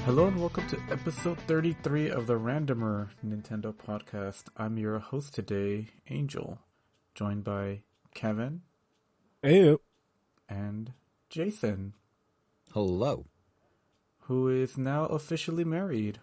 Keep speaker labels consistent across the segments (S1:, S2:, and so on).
S1: Hello and welcome to episode 33 of the Randomer Nintendo podcast. I'm your host today, Angel, joined by Kevin.
S2: Hey.
S1: And Jason.
S3: Hello.
S1: Who is now officially married.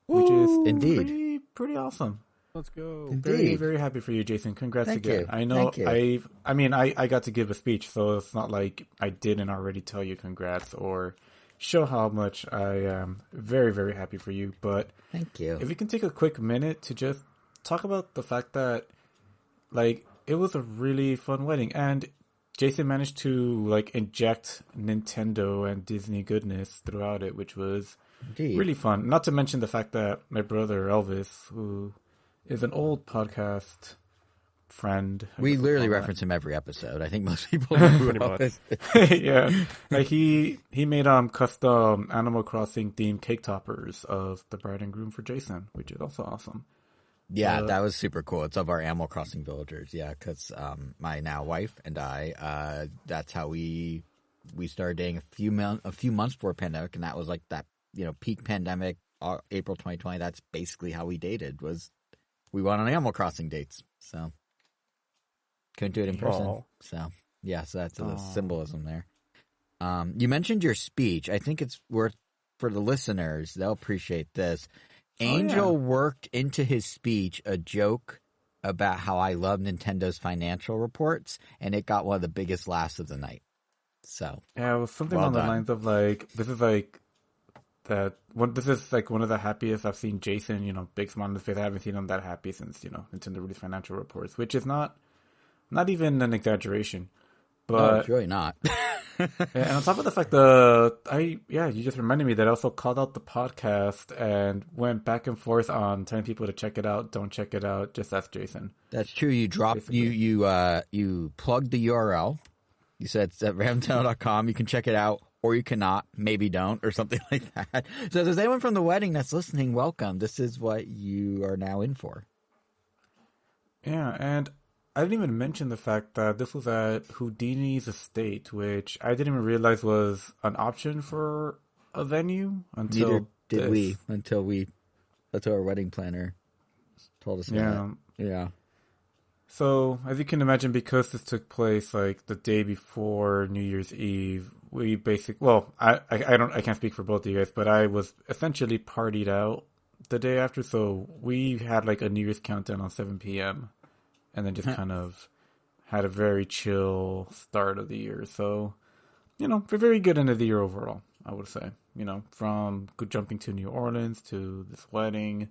S3: Woo!
S1: Which is
S3: Indeed.
S1: pretty awesome.
S2: Let's go.
S1: Very, very happy for you, Jason. Congrats
S3: Thank
S1: again.
S3: you.
S1: I know
S3: Thank you.
S1: I got to give a speech, so it's not like I didn't already tell you congrats or show how much I am very, very happy for you. But
S3: Thank you.
S1: if you can take a quick minute to just talk about the fact that, like, it was a really fun wedding, and Jason managed to, like, inject Nintendo and Disney goodness throughout it, which was
S3: Indeed.
S1: really fun. Not to mention the fact that my brother Elvis, who is an old podcast friend.
S3: We literally reference him every episode. I think most people know who Elvis is.
S1: Yeah, like he made custom Animal Crossing themed cake toppers of the bride and groom for Jason, which is also awesome.
S3: Yeah, that was super cool. It's of our Animal Crossing villagers. Yeah, because my now wife and I, that's how we started dating a few months before pandemic, and that was like that peak pandemic, April 2020. That's basically how we dated. Was we went on Animal Crossing dates, so couldn't do it in person.
S1: Aww.
S3: So yeah, so that's a symbolism there. You mentioned your speech. I think it's worth for the listeners. They'll appreciate this. Angel worked into his speech a joke about how I love Nintendo's financial reports, and it got one of the biggest laughs of the night. So
S1: yeah, it was something
S3: well
S1: on
S3: done.
S1: the lines of like, this is like one of the happiest I've seen Jason. Big smile on his face. I haven't seen him that happy since Nintendo released financial reports, which is not even an exaggeration. But
S3: no, it's really not.
S1: yeah, and on top of the fact you just reminded me that I also called out the podcast and went back and forth on telling people to check it out, don't check it out, just ask Jason.
S3: That's true. You dropped you plugged the URL. You said it's at ramtown.com. You can check it out, or you cannot. Maybe don't, or something like that. So if there's anyone from the wedding that's listening, welcome. This is what you are now in for.
S1: Yeah, and I didn't even mention the fact that this was at Houdini's estate, which I didn't even realize was an option for a venue until
S3: Neither did we until our wedding planner told us about it. Yeah.
S1: So, as you can imagine, because this took place like the day before New Year's Eve, we I can't speak for both of you guys, but I was essentially partied out the day after, so we had like a New Year's countdown on 7 p.m. and then just kind of had a very chill start of the year. So, a very good end of the year overall, I would say. From jumping to New Orleans to this wedding.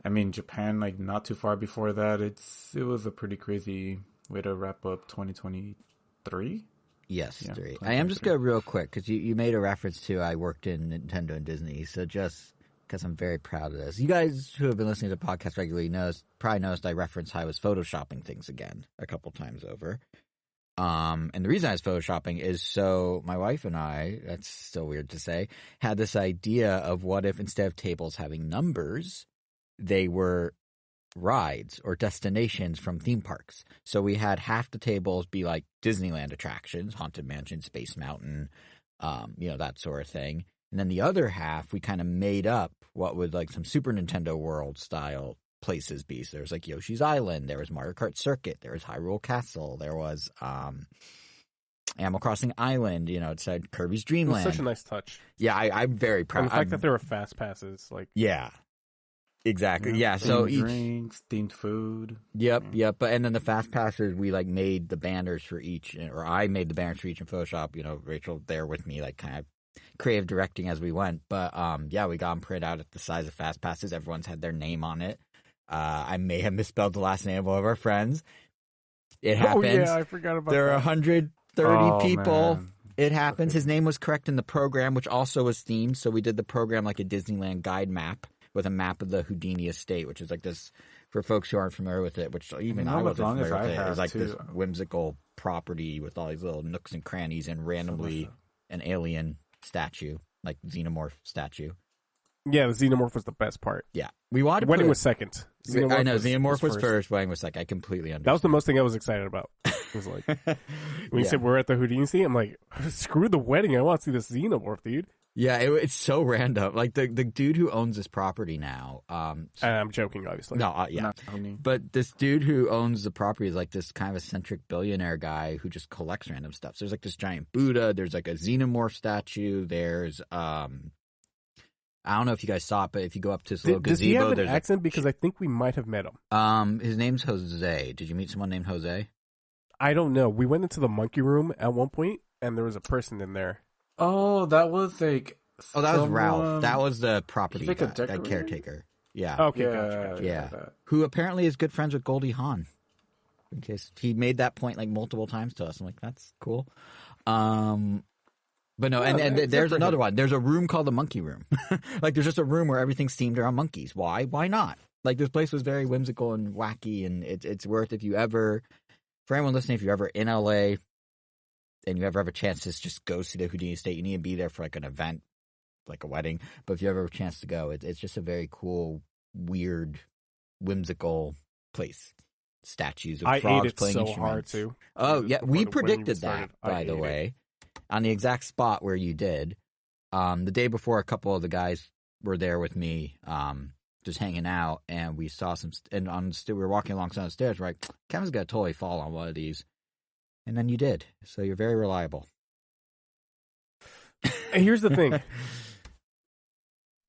S1: I mean, Japan, like, not too far before that. It was a pretty crazy way to wrap up 2023.
S3: Yes,
S1: Yeah,
S3: 3. I am just going to real quick, because you made a reference to I worked in Nintendo and Disney, so just because I'm very proud of this. You guys who have been listening to the podcast regularly probably noticed I referenced how I was photoshopping things again a couple times over. And the reason I was photoshopping is so my wife and I, that's still weird to say, had this idea of what if instead of tables having numbers, they were rides or destinations from theme parks. So we had half the tables be like Disneyland attractions, Haunted Mansion, Space Mountain, that sort of thing. And then the other half, we kind of made up what would like some Super Nintendo World style places be. So there was like Yoshi's Island, there was Mario Kart Circuit, there was Hyrule Castle, there was Animal Crossing Island, it said Kirby's Dream Land.
S2: It was such a nice touch.
S3: Yeah, I'm very proud.
S2: And the fact that there were fast passes, like
S3: yeah. Exactly. Yeah. So
S1: themed drinks, themed food.
S3: Yep. But and then the fast passes, we like made the banners for each, or I made the banners for each in Photoshop. Rachel there with me, like kind of creative directing as we went. But we got them printed out at the size of fast passes. Everyone's had their name on it. I may have misspelled the last name of one of our friends. It happens.
S2: Oh yeah, I forgot about
S3: there
S2: that.
S3: There are 130 people.
S1: Man.
S3: It happens. His name was correct in the program, which also was themed. So we did the program like a Disneyland guide map with a map of the Houdini estate, which is like this, for folks who aren't familiar with it, which even I wasn't familiar with it. It was like this whimsical property with all these little nooks and crannies and randomly an alien statue, like xenomorph statue.
S2: Yeah, the xenomorph was the best part.
S3: Yeah. We wanted
S2: Wedding was second.
S3: I know, xenomorph was first, wedding was second. I completely understand.
S2: That was the most thing I was excited about. It was like, when you said we're at the Houdini scene, I'm like, screw the wedding. I want to see this xenomorph, dude.
S3: Yeah, it's so random. Like the dude who owns this property now.
S2: And I'm joking, obviously.
S3: No, yeah.
S1: Not funny.
S3: But this dude who owns the property is like this kind of eccentric billionaire guy who just collects random stuff. So there's like this giant Buddha. There's like a xenomorph statue. There's I don't know if you guys saw it, but if you go up to this little
S2: Does he
S3: gazebo,
S2: have an
S3: there's
S2: accent? Because I think we might have met him.
S3: his name's Jose. Did you meet someone named Jose?
S2: I don't know. We went into the monkey room at one point, and there was a person in there.
S1: Oh, that was like.
S3: Oh, that was
S1: someone-
S3: Ralph. That was the property
S1: He's like a
S3: guy,
S1: decorator?
S3: caretaker. Yeah.
S2: Okay,
S1: Yeah,
S2: gotcha.
S3: Yeah.
S1: that.
S3: Who apparently is good friends with Goldie Hawn. In case he made that point like multiple times to us. I'm like, that's cool. But no, and
S1: good
S3: there's
S1: for
S3: another
S1: him.
S3: one. There's a room called the Monkey Room. Like there's just a room where everything's themed around monkeys. Why? Why not? Like this place was very whimsical and wacky, and it's worth if you ever, for anyone listening, if you're ever in LA and you ever have a chance to just go see the Houdini estate, you need to be there for like an event, like a wedding. But if you ever have a chance to go, it's just a very cool, weird, whimsical place. Statues of
S2: I ate
S3: frogs
S2: it
S3: playing
S2: so hard
S3: instruments.
S2: too.
S3: Oh yeah, we
S2: When you
S3: predicted
S2: started,
S3: that, by
S2: I
S3: the
S2: ate it.
S3: way, on the exact spot where you did. The day before, a couple of the guys were there with me, just hanging out, and we saw some. And we were walking alongside the stairs. We're like, Kevin's gonna totally fall on one of these, and then you did. So you're very reliable.
S2: And here's the thing.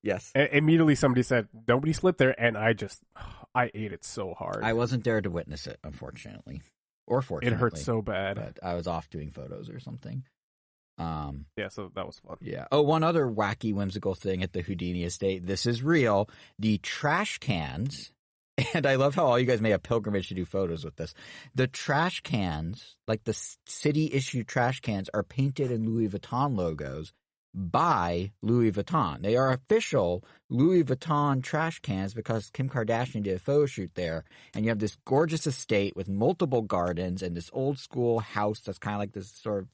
S3: Yes,
S2: Immediately somebody said, nobody slipped there, and I ate it so hard.
S3: I wasn't there to witness it, unfortunately, or fortunately.
S2: It hurt so bad.
S3: But I was off doing photos or something.
S2: Yeah, so that was fun.
S3: Yeah. Oh, one other wacky, whimsical thing at the Houdini estate. This is real. The trash cans, and I love how all you guys made a pilgrimage to do photos with this. The trash cans, like the city-issued trash cans, are painted in Louis Vuitton logos by Louis Vuitton. They are official Louis Vuitton trash cans because Kim Kardashian did a photo shoot there. And you have this gorgeous estate with multiple gardens and this old-school house that's kind of like this sort of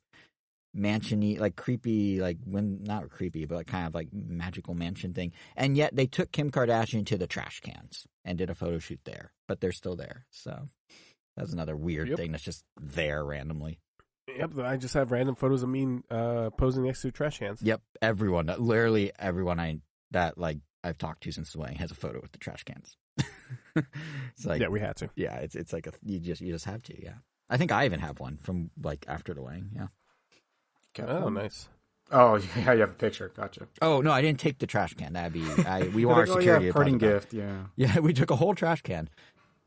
S3: mansion-y, like creepy, like when not creepy, but like kind of like magical mansion thing. And yet they took Kim Kardashian to the trash cans and did a photo shoot there, but they're still there. So that's another weird thing that's just there randomly.
S2: Yep, I just have random photos of me posing next to trash cans.
S3: Yep, everyone, literally everyone I've talked to since the wedding has a photo with the trash cans. It's like,
S2: Yeah, we had to.
S3: yeah, it's like you just have to. Yeah, I think I even have one from like after the wedding. Yeah.
S2: Oh, nice.
S1: Oh, yeah, you have a picture. Gotcha.
S3: Oh no, I didn't take the trash can. That'd be we
S1: You're
S3: want our
S1: like, oh,
S3: security.
S1: yeah,
S3: deposit
S1: parting
S3: back.
S1: gift. Yeah.
S3: Yeah, we took a whole trash can.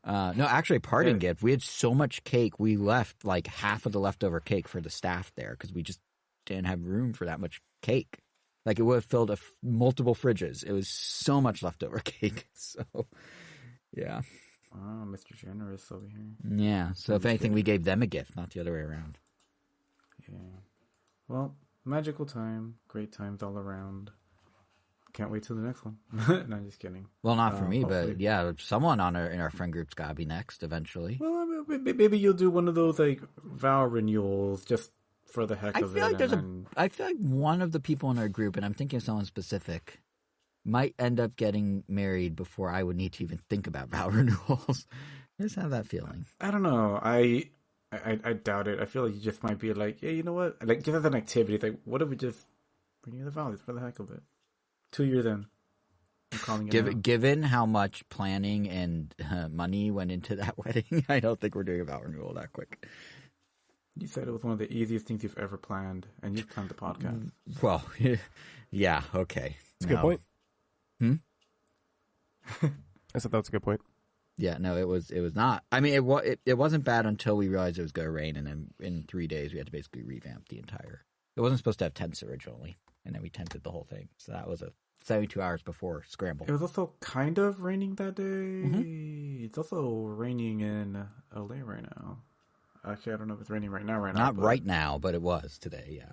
S3: No, actually, parting
S1: Yeah.
S3: gift. We had so much cake. We left like half of the leftover cake for the staff there because we just didn't have room for that much cake. Like it would have filled multiple fridges. It was so much leftover cake. So, yeah,
S1: Wow, Mr. Generous over here.
S3: yeah. So if anything, we gave them a gift, not the other way around.
S1: Yeah. Well, magical time. Great times all around. Can't wait till the next one. No, I'm just kidding.
S3: Well, not for me,
S1: Hopefully.
S3: but yeah, someone in our friend group's gotta be next eventually.
S1: Well, maybe you'll do one of those like vow renewals just for the heck
S3: I
S1: of
S3: feel
S1: it.
S3: like there's
S1: and
S3: I feel like one of the people in our group, and I'm thinking of someone specific, might end up getting married before I would need to even think about vow renewals. I just have that feeling.
S1: I don't know. I doubt it. I feel like you just might be like, yeah, you know what? Like just as an activity, it's like, what if we just renew the vows for the heck of it? 2 years in. I'm calling it now.
S3: Given how much planning and money went into that wedding, I don't think we're doing a vow renewal that quick.
S1: You said it was one of the easiest things you've ever planned, and you've planned the podcast.
S3: Well, yeah, okay.
S2: That's a good point.
S3: Hmm?
S2: I said that was a good point.
S3: Yeah, no, it was not. I mean, it wasn't bad until we realized it was going to rain, and then in 3 days we had to basically revamp the entire. It wasn't supposed to have tents originally, and then we tented the whole thing. So that was a 72 hours before scramble.
S1: It was also kind of raining that day.
S3: Mm-hmm.
S1: It's also raining in LA right now. Actually, I don't know if it's raining right now.
S3: Not
S1: but-
S3: right now, but it was today. Yeah.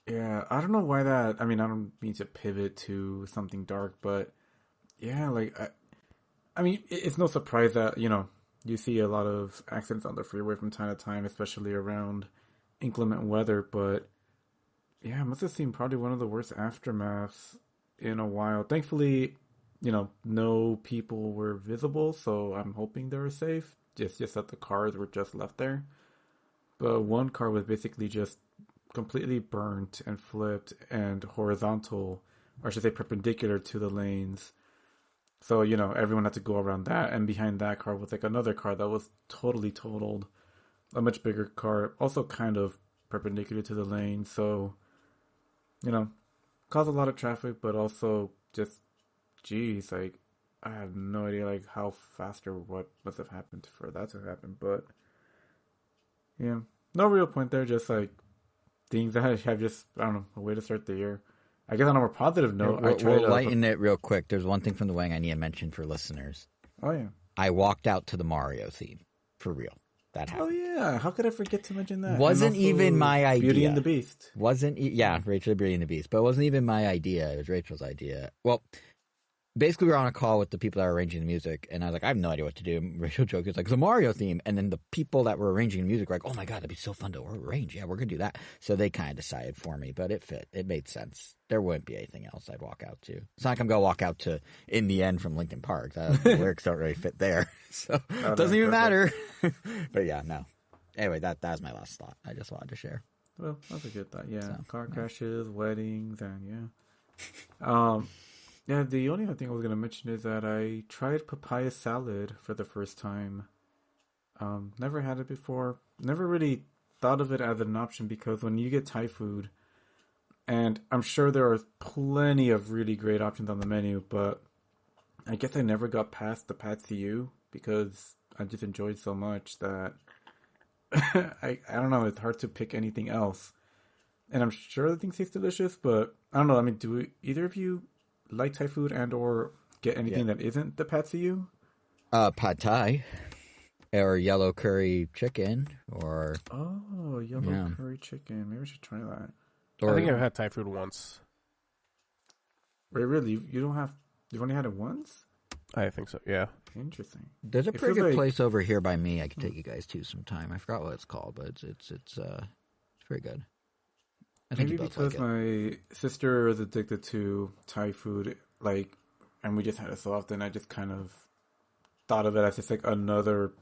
S1: Yeah, I don't know why that. I mean, I don't mean to pivot to something dark, but yeah, like I mean, it's no surprise that you see a lot of accidents on the freeway from time to time, especially around inclement weather. But yeah, it must have seemed probably one of the worst aftermaths in a while. Thankfully, no people were visible, so I'm hoping they were safe. Just that the cars were just left there. But one car was basically just completely burnt and flipped and horizontal, or I should say perpendicular to the lanes. So, everyone had to go around that. And behind that car was like another car that was totally totaled. A much bigger car, also kind of perpendicular to the lane. So, caused a lot of traffic, but also just, geez, like, I have no idea, like, how fast or what must have happened for that to happen. But, yeah, no real point there. Just, like, things that have just, I don't know, a way to start the year. I guess on a more positive note,
S3: we'll lighten it real quick. There's one thing from the Wang I need to mention for listeners.
S1: Oh, yeah.
S3: I walked out to the Mario theme. For real. That happened.
S1: Oh, yeah. How could I forget to mention that?
S3: Wasn't even my idea.
S1: Beauty and the Beast.
S3: Rachel, Beauty and the Beast. But it wasn't even my idea. It was Rachel's idea. Well, basically, we were on a call with the people that were arranging the music, and I was like, I have no idea what to do. And Rachel joked, it's like, it's a Mario theme. And then the people that were arranging the music were like, oh my God, that'd be so fun to arrange. Yeah, we're going to do that. So they kind of decided for me, but it fit. It made sense. There wouldn't be anything else I'd walk out to. It's not like I'm going to walk out to In the End from Linkin Park. The lyrics don't really fit there. So it doesn't even matter. But yeah, no. Anyway, that was my last thought. I just wanted to share.
S1: Well, that's a good thought. Yeah, so, car crashes, weddings, and yeah. Yeah, the only other thing I was going to mention is that I tried papaya salad for the first time. Never had it before. Never really thought of it as an option because when you get Thai food, and I'm sure there are plenty of really great options on the menu, but I guess I never got past the pad see ew because I just enjoyed so much that I don't know, it's hard to pick anything else. And I'm sure the thing tastes delicious, but I don't know. I mean, do either of you like Thai food and or get anything that isn't the pad see ew?
S3: Pad Thai. Or yellow curry chicken, or...
S1: Oh, yellow curry chicken. Maybe I should try that.
S2: I think I've had Thai food once.
S1: Wait, really? You've only had it once?
S2: I think so, yeah.
S1: Interesting.
S3: There's a pretty good place over here by me I could take you guys to sometime. I forgot what it's called, but it's pretty good. I think
S1: maybe because my sister is addicted to Thai food, and we just had it so often, I just kind of thought of it as just like another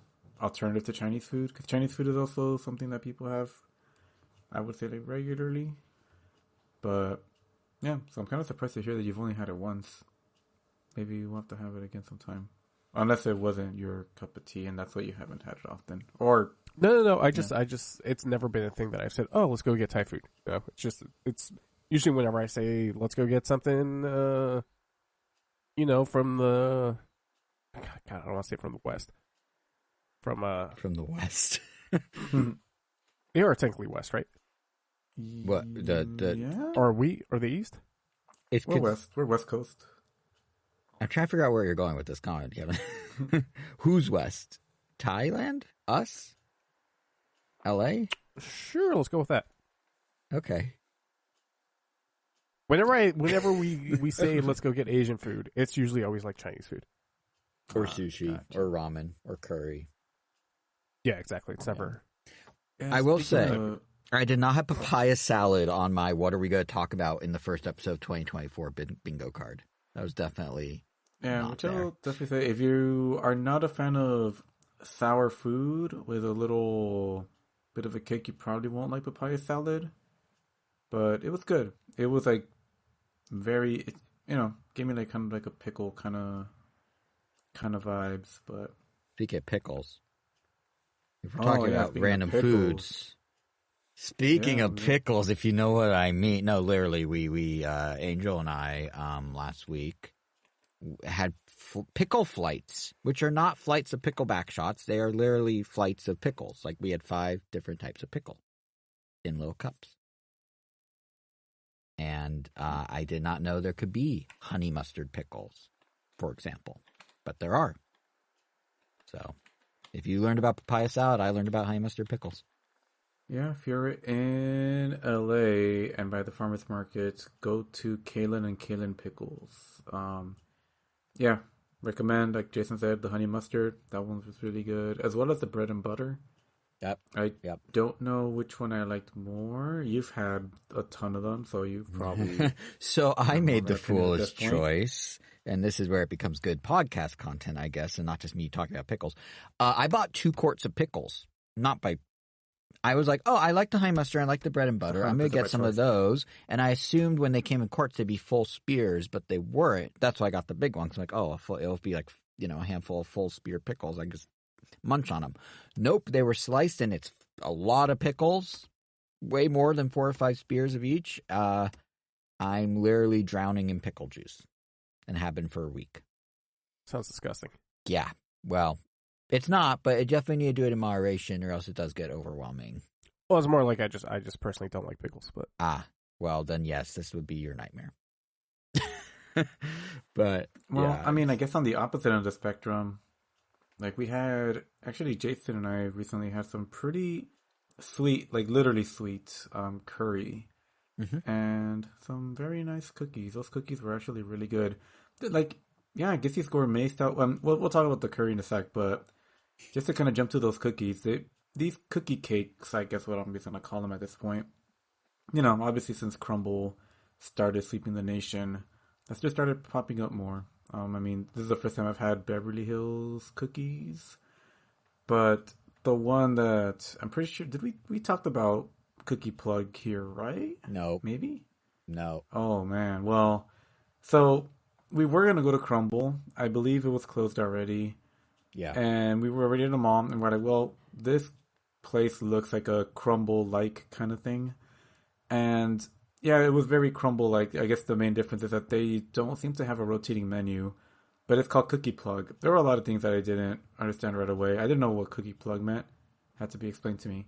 S1: alternative to Chinese food, because Chinese food is also something that people have, I would say, like regularly. But yeah, so I'm kind of surprised to hear that you've only had it once. Maybe we'll have to have it again sometime, unless it wasn't your cup of tea and that's why you haven't had it often. Or
S2: no. I just it's never been a thing that I've said, oh, let's go get Thai food. No, it's usually whenever I say let's go get something, from the God, I don't want to say from the West. From
S3: the West.
S2: They are technically West, right?
S3: What
S1: yeah?
S2: Are the East?
S1: We're West. We're West Coast.
S3: I'm trying to figure out where you're going with this comment, Kevin. Who's West? Thailand? Us? LA?
S2: Sure, let's go with that.
S3: Okay.
S2: Whenever we say let's go get Asian food, it's usually always like Chinese food.
S3: Or sushi, or ramen, or curry.
S2: Yeah, exactly. It's never...
S3: Yeah, I will say, I did not have papaya salad on my what are we going to talk about in the first episode of 2024 bingo card. That was definitely
S1: which I will definitely say, if you are not a fan of sour food with a little bit of a kick, you probably won't like papaya salad. But it was good. It was like very, gave me like kind of like a pickle kind of vibes. But
S3: speaking of pickles, if we're talking about random foods, speaking of pickles, if you know what I mean. No, literally, we Angel and I last week had pickle flights, which are not flights of pickleback shots. They are literally flights of pickles. Like we had 5 different types of pickle in little cups. And I did not know there could be honey mustard pickles, for example. But there are. So, if you learned about papaya salad, I learned about honey mustard pickles.
S1: Yeah, if you're in LA and by the farmers markets, go to Kalen and Kalen Pickles. Yeah, recommend, like Jason said, the honey mustard. That one was really good. As well as the bread and butter.
S3: Yep.
S1: I don't know which one I liked more. You've had a ton of them, so you've probably...
S3: So I made the foolish choice, and this is where it becomes good podcast content, I guess, and not just me talking about pickles. I bought 2 quarts of pickles, not by I was like, oh, I like the honey mustard. I like the bread and butter. I'm going to get some of those. And I assumed when they came in quarts, they'd be full spears, but they weren't. That's why I got the big ones. I'm like, oh, it'll be like, a handful of full spear pickles. I just munch on them. Nope, they were sliced, and it's a lot of pickles, way more than 4 or 5 spears of each. I'm literally drowning in pickle juice and have been for a week.
S2: Sounds disgusting.
S3: Yeah, well, it's not, but it definitely need to do it in moderation, or else it does get overwhelming.
S2: Well, it's more like I just personally don't like pickles, but
S3: well, then yes, this would be your nightmare. But
S1: well, I mean, I guess on the opposite end of the spectrum, like Jason and I recently had some pretty sweet, like literally sweet, curry, and some very nice cookies. Those cookies were actually really good. Like, yeah, I guess these gourmet style. We'll talk about the curry in a sec, but just to kind of jump to those cookies, these cookie cakes, I guess what I'm just gonna call them at this point. Obviously since crumble started sweeping the nation, that's just started popping up more. I mean, this is the first time I've had Beverly Hills cookies, but the one that I'm pretty sure we talked about Cookie Plug here, right?
S3: No,
S1: maybe
S3: no.
S1: Oh man, well, so we were gonna go to Crumble. I believe it was closed already.
S3: Yeah,
S1: and we were already at the mall, and we're like, well, this place looks like a Crumble-like kind of thing. And yeah, it was very Crumble-like. I guess the main difference is that they don't seem to have a rotating menu, but it's called Cookie Plug. There were a lot of things that I didn't understand right away. I didn't know what Cookie Plug meant. It had to be explained to me.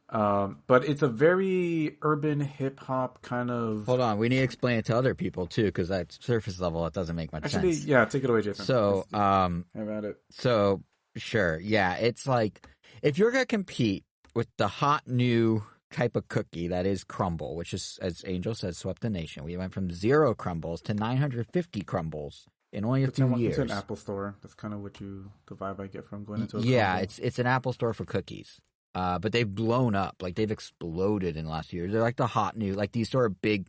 S1: But it's a very urban hip-hop kind of...
S3: Hold on, we need to explain it to other people, too, because at surface level, it doesn't make much sense.
S1: Actually, yeah, take it away, Jason.
S3: So,
S1: have at it.
S3: So, sure, yeah, it's like, if you're going to compete with the hot new type of cookie that is crumble, which is, as Angel says, swept the nation. We went from 0 crumbles to 950 crumbles in only a few years.
S1: It's an Apple store. That's kind of the vibe I get from going into a
S3: Yeah,
S1: crumble.
S3: it's an Apple store for cookies. But they've blown up. Like, they've exploded in the last year. They're like the hot new, like these sort of big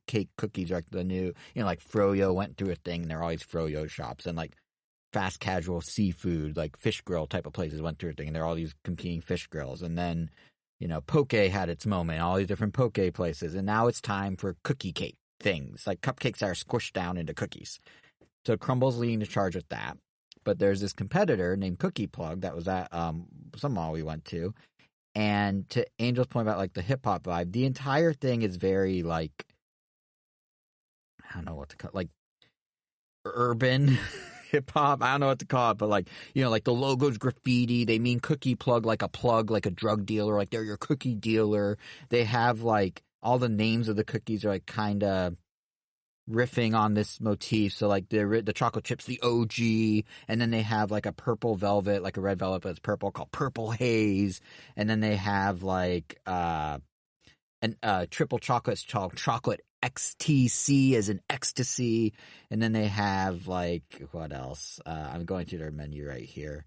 S3: cake cookies are like the new, like Froyo went through a thing, and there are all these Froyo shops, and like fast casual seafood, like fish grill type of places went through a thing, and there are all these competing fish grills. And then, poke had its moment, all these different poke places, and now it's time for cookie cake things, like cupcakes that are squished down into cookies. So Crumble's leading the charge with that. But there's this competitor named Cookie Plug that was at some mall we went to. And to Angel's point about like the hip hop vibe, the entire thing is very like, I don't know what to call it, like urban hip hop. I don't know what to call it, but like, like the logo's graffiti. They mean Cookie Plug, like a drug dealer, like they're your cookie dealer. They have like all the names of the cookies are like kind of riffing on this motif. So like the chocolate chips, the OG, and then they have like a purple velvet, like a red velvet but it's purple, called Purple Haze. And then they have like triple chocolates called Chocolate XTC as in ecstasy. And then they have like, what else? I'm going through their menu right here.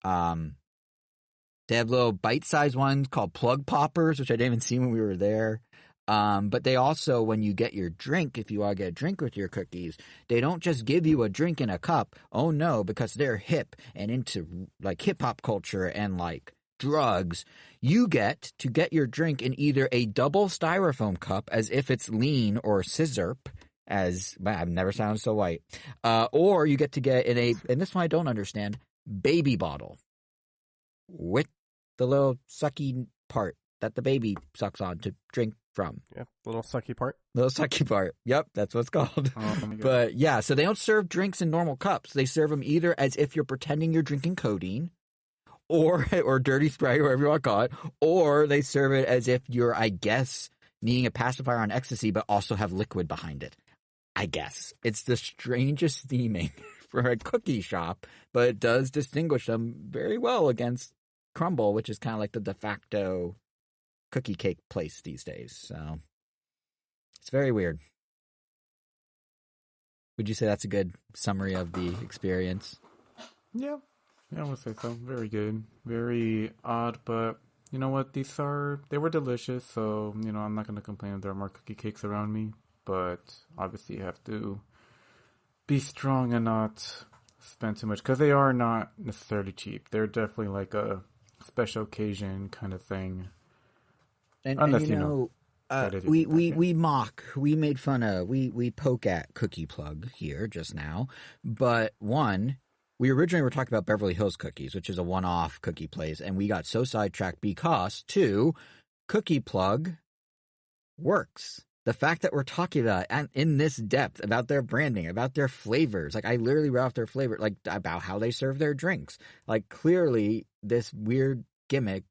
S3: They have little bite-sized ones called Plug Poppers, which I didn't even see when we were there. But they also, when you get your drink, if you want to get a drink with your cookies, they don't just give you a drink in a cup. Oh no, because they're hip and into like hip hop culture and like drugs. You get to get your drink in either a double styrofoam cup, as if it's lean or scissorp, as I've never sounded so white, or you get to get in and this one I don't understand, baby bottle with the little sucky part that the baby sucks on to drink from.
S2: Yeah, little sucky part.
S3: Little sucky part. Yep, that's what it's called.
S1: Oh,
S3: but yeah, so they don't serve drinks in normal cups. They serve them either as if you're pretending you're drinking codeine, or dirty Sprite, or whatever you want to call it, or they serve it as if you're, I guess, needing a pacifier on ecstasy, but also have liquid behind it. I guess. It's the strangest theming for a cookie shop, but it does distinguish them very well against Crumble, which is kind of like the de facto cookie cake place these days. So it's very weird. Would you say that's a good summary of the experience?
S1: Yeah, I would say so. Very good. Very odd, but you know what? They were delicious, so, I'm not going to complain if there are more cookie cakes around me, but obviously you have to be strong and not spend too much, because they are not necessarily cheap. They're definitely like a special occasion kind of thing.
S3: And
S1: Unless,
S3: you know,
S1: try to do
S3: we,
S1: that,
S3: we,
S1: yeah.
S3: we mock, we made fun of, we poke at Cookie Plug here just now. But one, we originally were talking about Beverly Hills Cookies, which is a one-off cookie place, and we got so sidetracked because, two, Cookie Plug works. The fact that we're talking about and in this depth about their branding, about their flavors, like I literally read off their flavor, like about how they serve their drinks. Like clearly this weird gimmick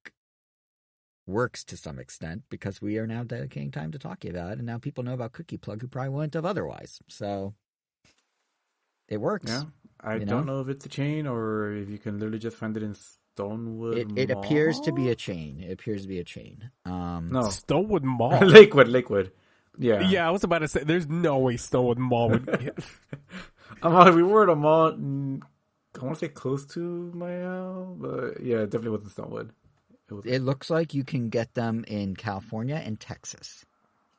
S3: works to some extent because we are now dedicating time to talking about it, and now people know about Cookie Plug who probably wouldn't have otherwise. So it works.
S1: Yeah, I don't know if it's a chain or if you can literally just find it in Stonewood
S3: It
S1: Mall.
S3: appears to be a chain. It appears to be a chain.
S1: No,
S2: Stonewood Mall.
S1: Lakewood. Yeah.
S2: Yeah, I was about to say, there's no way Stonewood Mall would.
S1: We were at a mall. I want to say close to my house, but yeah, it definitely wasn't Stonewood.
S3: It looks like you can get them in California and Texas.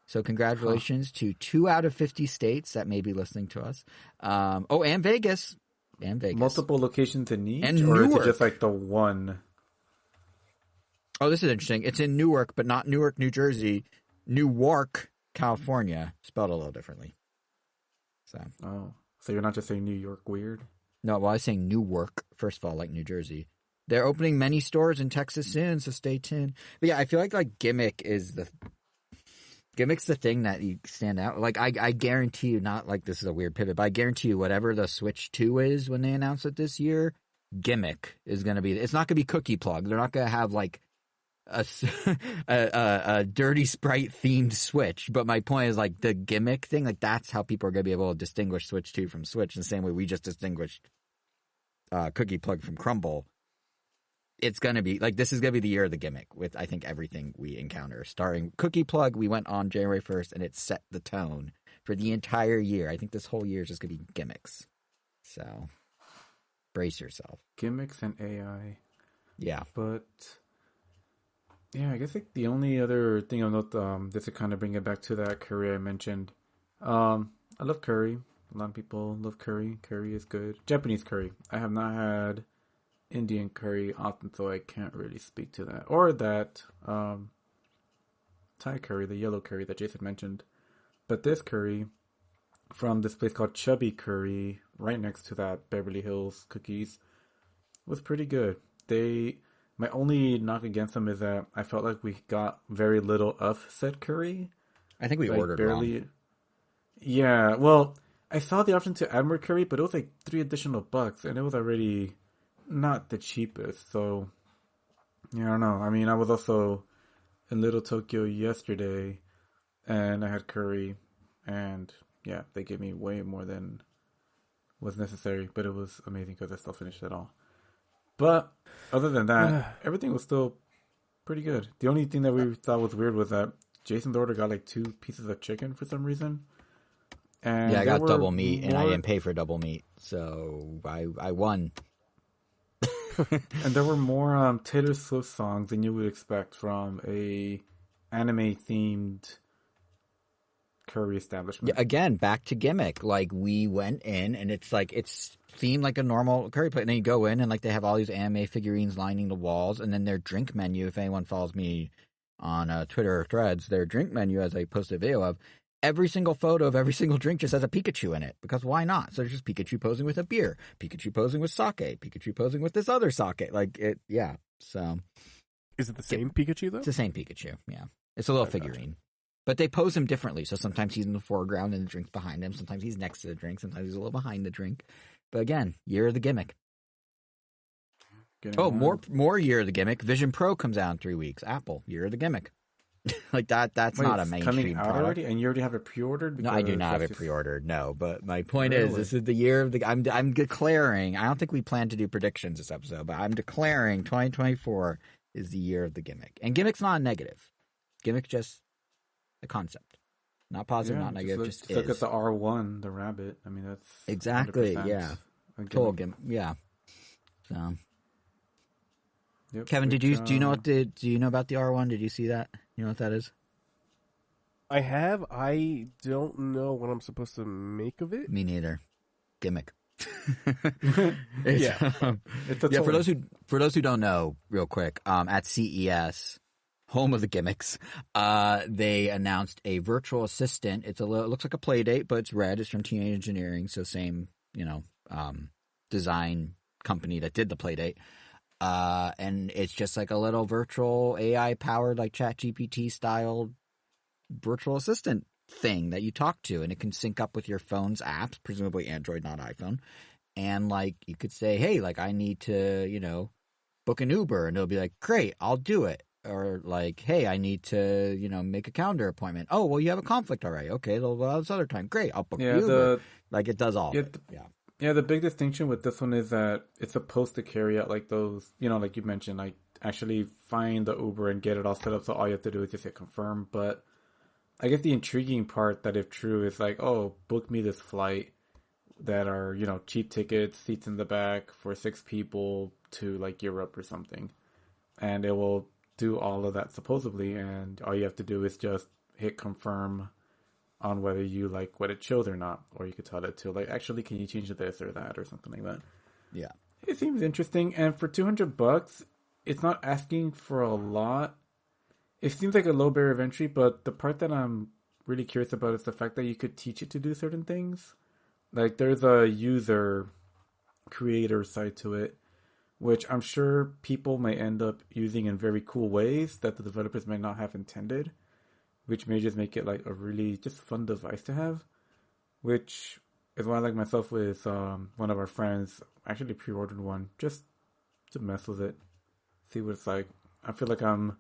S3: So congratulations to 2 out of 50 states that may be listening to us. And Vegas. And Vegas.
S1: Multiple locations in each?
S3: And
S1: or is
S3: Newark.
S1: it just like the one?
S3: Oh, this is interesting. It's in Newark, but not Newark, New Jersey. Newark, California. Spelled a little differently.
S1: So you're not just saying New York weird?
S3: No, well, I was saying Newark, first of all, like New Jersey. They're opening many stores in Texas soon, so stay tuned. But yeah, I feel like Gimmick's the thing that you stand out. Like I guarantee you, not like this is a weird pivot, but I guarantee you whatever the Switch 2 is when they announce it this year, Gimmick is going to be. It's not going to be Cookie Plug. They're not going to have like a Dirty Sprite themed Switch. But my point is like the Gimmick thing. Like that's how people are going to be able to distinguish Switch 2 from Switch in the same way we just distinguished Cookie Plug from Crumble. It's going to be, like, this is going to be the year of the Gimmick with, I think, everything we encounter. Starting Cookie Plug, we went on January 1st, and it set the tone for the entire year. I think this whole year is just going to be gimmicks. So, brace yourself.
S1: Gimmicks and AI.
S3: Yeah.
S1: But, yeah, I guess like the only other thing I'll note, just to kind of bring it back to that curry I mentioned. I love curry. A lot of people love curry. Curry is good. Japanese curry. I have not had Indian curry often, so I can't really speak to that. Or that Thai curry, the yellow curry that Jason mentioned. But this curry from this place called Chubby Curry, right next to that Beverly Hills Cookies, was pretty good. My only knock against them is that I felt like we got very little of said curry.
S3: I think we ordered wrong.
S1: Yeah, well, I saw the option to add more curry, but it was like $3 additional, and it was already not the cheapest. So, yeah, I don't know. I mean, I was also in Little Tokyo yesterday, and I had curry, and yeah, they gave me way more than was necessary, but it was amazing because I still finished it all. But other than that, everything was still pretty good. The only thing that we thought was weird was that Jason's order got like 2 pieces of chicken for some reason. And
S3: yeah, I got double meat, and I didn't pay for double meat, so I won.
S1: And there were more Taylor Swift songs than you would expect from a anime-themed curry establishment.
S3: Yeah, again, back to Gimmick. Like, we went in, and it's like, it's themed like a normal curry plate. And then you go in, and like they have all these anime figurines lining the walls. And then their drink menu, if anyone follows me on Twitter or Threads, their drink menu, as I posted a video of, every single photo of every single drink just has a Pikachu in it. Because why not? So there's just Pikachu posing with a beer, Pikachu posing with sake, Pikachu posing with this other sake. Like, it, yeah. So.
S2: Is it the same Pikachu, though?
S3: It's the same Pikachu, yeah. It's a little figurine. But they pose him differently. So sometimes he's in the foreground and the drink's behind him. Sometimes he's next to the drink. Sometimes he's a little behind the drink. But again, year of the Gimmick. More year of the Gimmick. Vision Pro comes out in 3 weeks. Apple, year of the Gimmick. Like that's not a mainstream
S1: coming out
S3: product.
S1: already, and you already have it pre-ordered?
S3: No, I do not have it pre-ordered. No, but my point is, this is the year of the. I'm declaring. I don't think we plan to do predictions this episode, but I'm declaring 2024 is the year of the Gimmick. And Gimmick's not a negative. Gimmick just a concept, not positive, not negative. Just
S1: look at the R1, the rabbit. I mean, that's
S3: exactly total gimmick. Yeah. So. Yep, Kevin, do you know about the R1? Did you see that? You know what that is?
S2: I have. I don't know what I'm supposed to make of it.
S3: Me neither. Gimmick.
S2: Yeah.
S3: For those who don't know, real quick, at CES, home of the gimmicks, they announced a virtual assistant. It looks like a play date, but it's red. It's from Teenage Engineering, so same, design company that did the play date. And it's just like a little virtual AI powered, like ChatGPT style virtual assistant thing that you talk to, and it can sync up with your phone's apps, presumably Android, not iPhone. And like you could say, hey, like I need to, book an Uber, and it'll be like, great, I'll do it. Or like, hey, I need to, make a calendar appointment. Oh, well, you have a conflict already. Okay, well, this other time, great, I'll book the Uber. Like it does all. Of it. Yeah.
S1: Yeah, the big distinction with this one is that it's supposed to carry out like those, like you mentioned, like actually find the Uber and get it all set up. So all you have to do is just hit confirm. But I guess the intriguing part that if true is like, oh, book me this flight that are, cheap tickets, seats in the back for 6 people to like Europe or something. And it will do all of that supposedly. And all you have to do is just hit confirm on whether you like what it shows or not. Or you could tell it to like, actually, can you change this or that or something like that?
S3: Yeah.
S1: It seems interesting. And for $200, it's not asking for a lot. It seems like a low barrier of entry, but the part that I'm really curious about is the fact that you could teach it to do certain things. Like there's a user creator side to it, which I'm sure people may end up using in very cool ways that the developers may not have intended, which may just make it like a really just fun device to have, which is why like myself with one of our friends actually pre-ordered one just to mess with it, see what it's like. I feel like I'm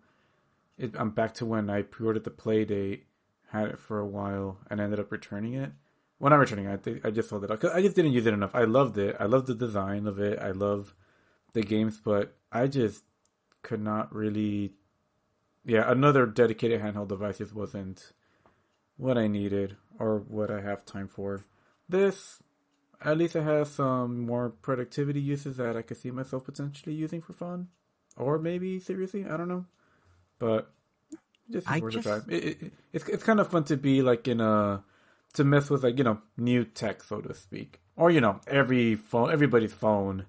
S1: back to when I pre-ordered the Playdate, had it for a while, and ended up returning it. Well, not returning it. I just sold it. I just didn't use it enough. I loved it. I loved the design of it. I love the games, but I just could not really... Yeah, another dedicated handheld device just wasn't what I needed or what I have time for. This, at least it has some more productivity uses that I could see myself potentially using for fun. Or maybe seriously, I don't know. But just worth a try. It's kind of fun to be like to mess with like, new tech, so to speak. Or, everybody's phone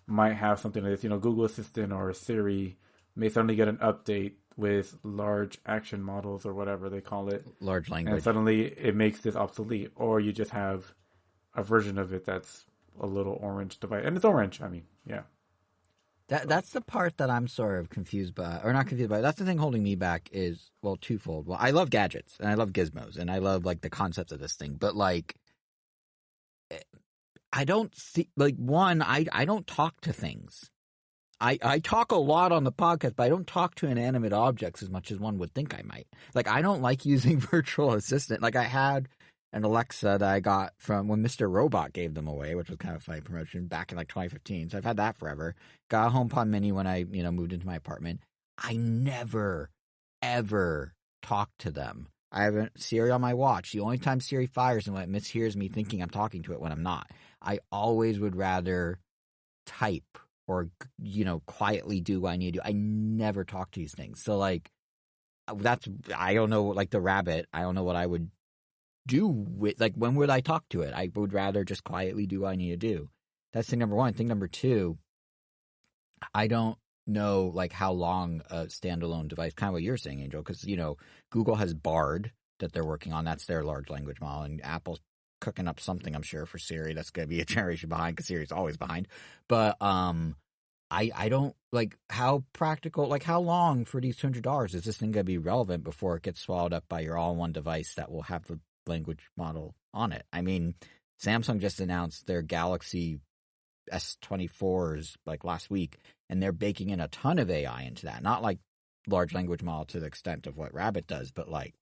S1: might have something like this. Google Assistant or Siri may suddenly get an update with large action models or whatever they call it.
S3: Large language.
S1: And suddenly it makes this obsolete. Or you just have a version of it that's a little orange device. And it's orange. I mean, yeah.
S3: That's the part that I'm sort of confused by, or not confused by. That's the thing holding me back is, well, twofold. Well, I love gadgets and I love gizmos and I love like the concept of this thing, but like, I don't see, like, one, I don't talk to things. I talk a lot on the podcast, but I don't talk to inanimate objects as much as one would think I might. Like, I don't like using virtual assistant. Like, I had an Alexa that I got from when Mr. Robot gave them away, which was kind of a funny promotion back in like 2015. So I've had that forever. Got a HomePod Mini when I, moved into my apartment. I never, ever talk to them. I have a Siri on my watch. The only time Siri fires and when it mishears me thinking I'm talking to it when I'm not. I always would rather type or, quietly do what I need to do. I never talk to these things. So, like, I don't know, like the rabbit, I don't know what I would do with, like, when would I talk to it? I would rather just quietly do what I need to do. That's thing number one. Thing number two, I don't know, like, how long a standalone device, kind of what you're saying, Angel, because, Google has Bard that they're working on. That's their large language model, and Apple's cooking up something, I'm sure, for Siri. That's going to be a generation behind because Siri's always behind. But I don't, like, how practical, like, how long for these $200 is this thing going to be relevant before it gets swallowed up by your all-in-one device that will have the language model on it? I mean, Samsung just announced their Galaxy S24s like last week, and they're baking in a ton of AI into that. Not like large language model to the extent of what Rabbit does, but like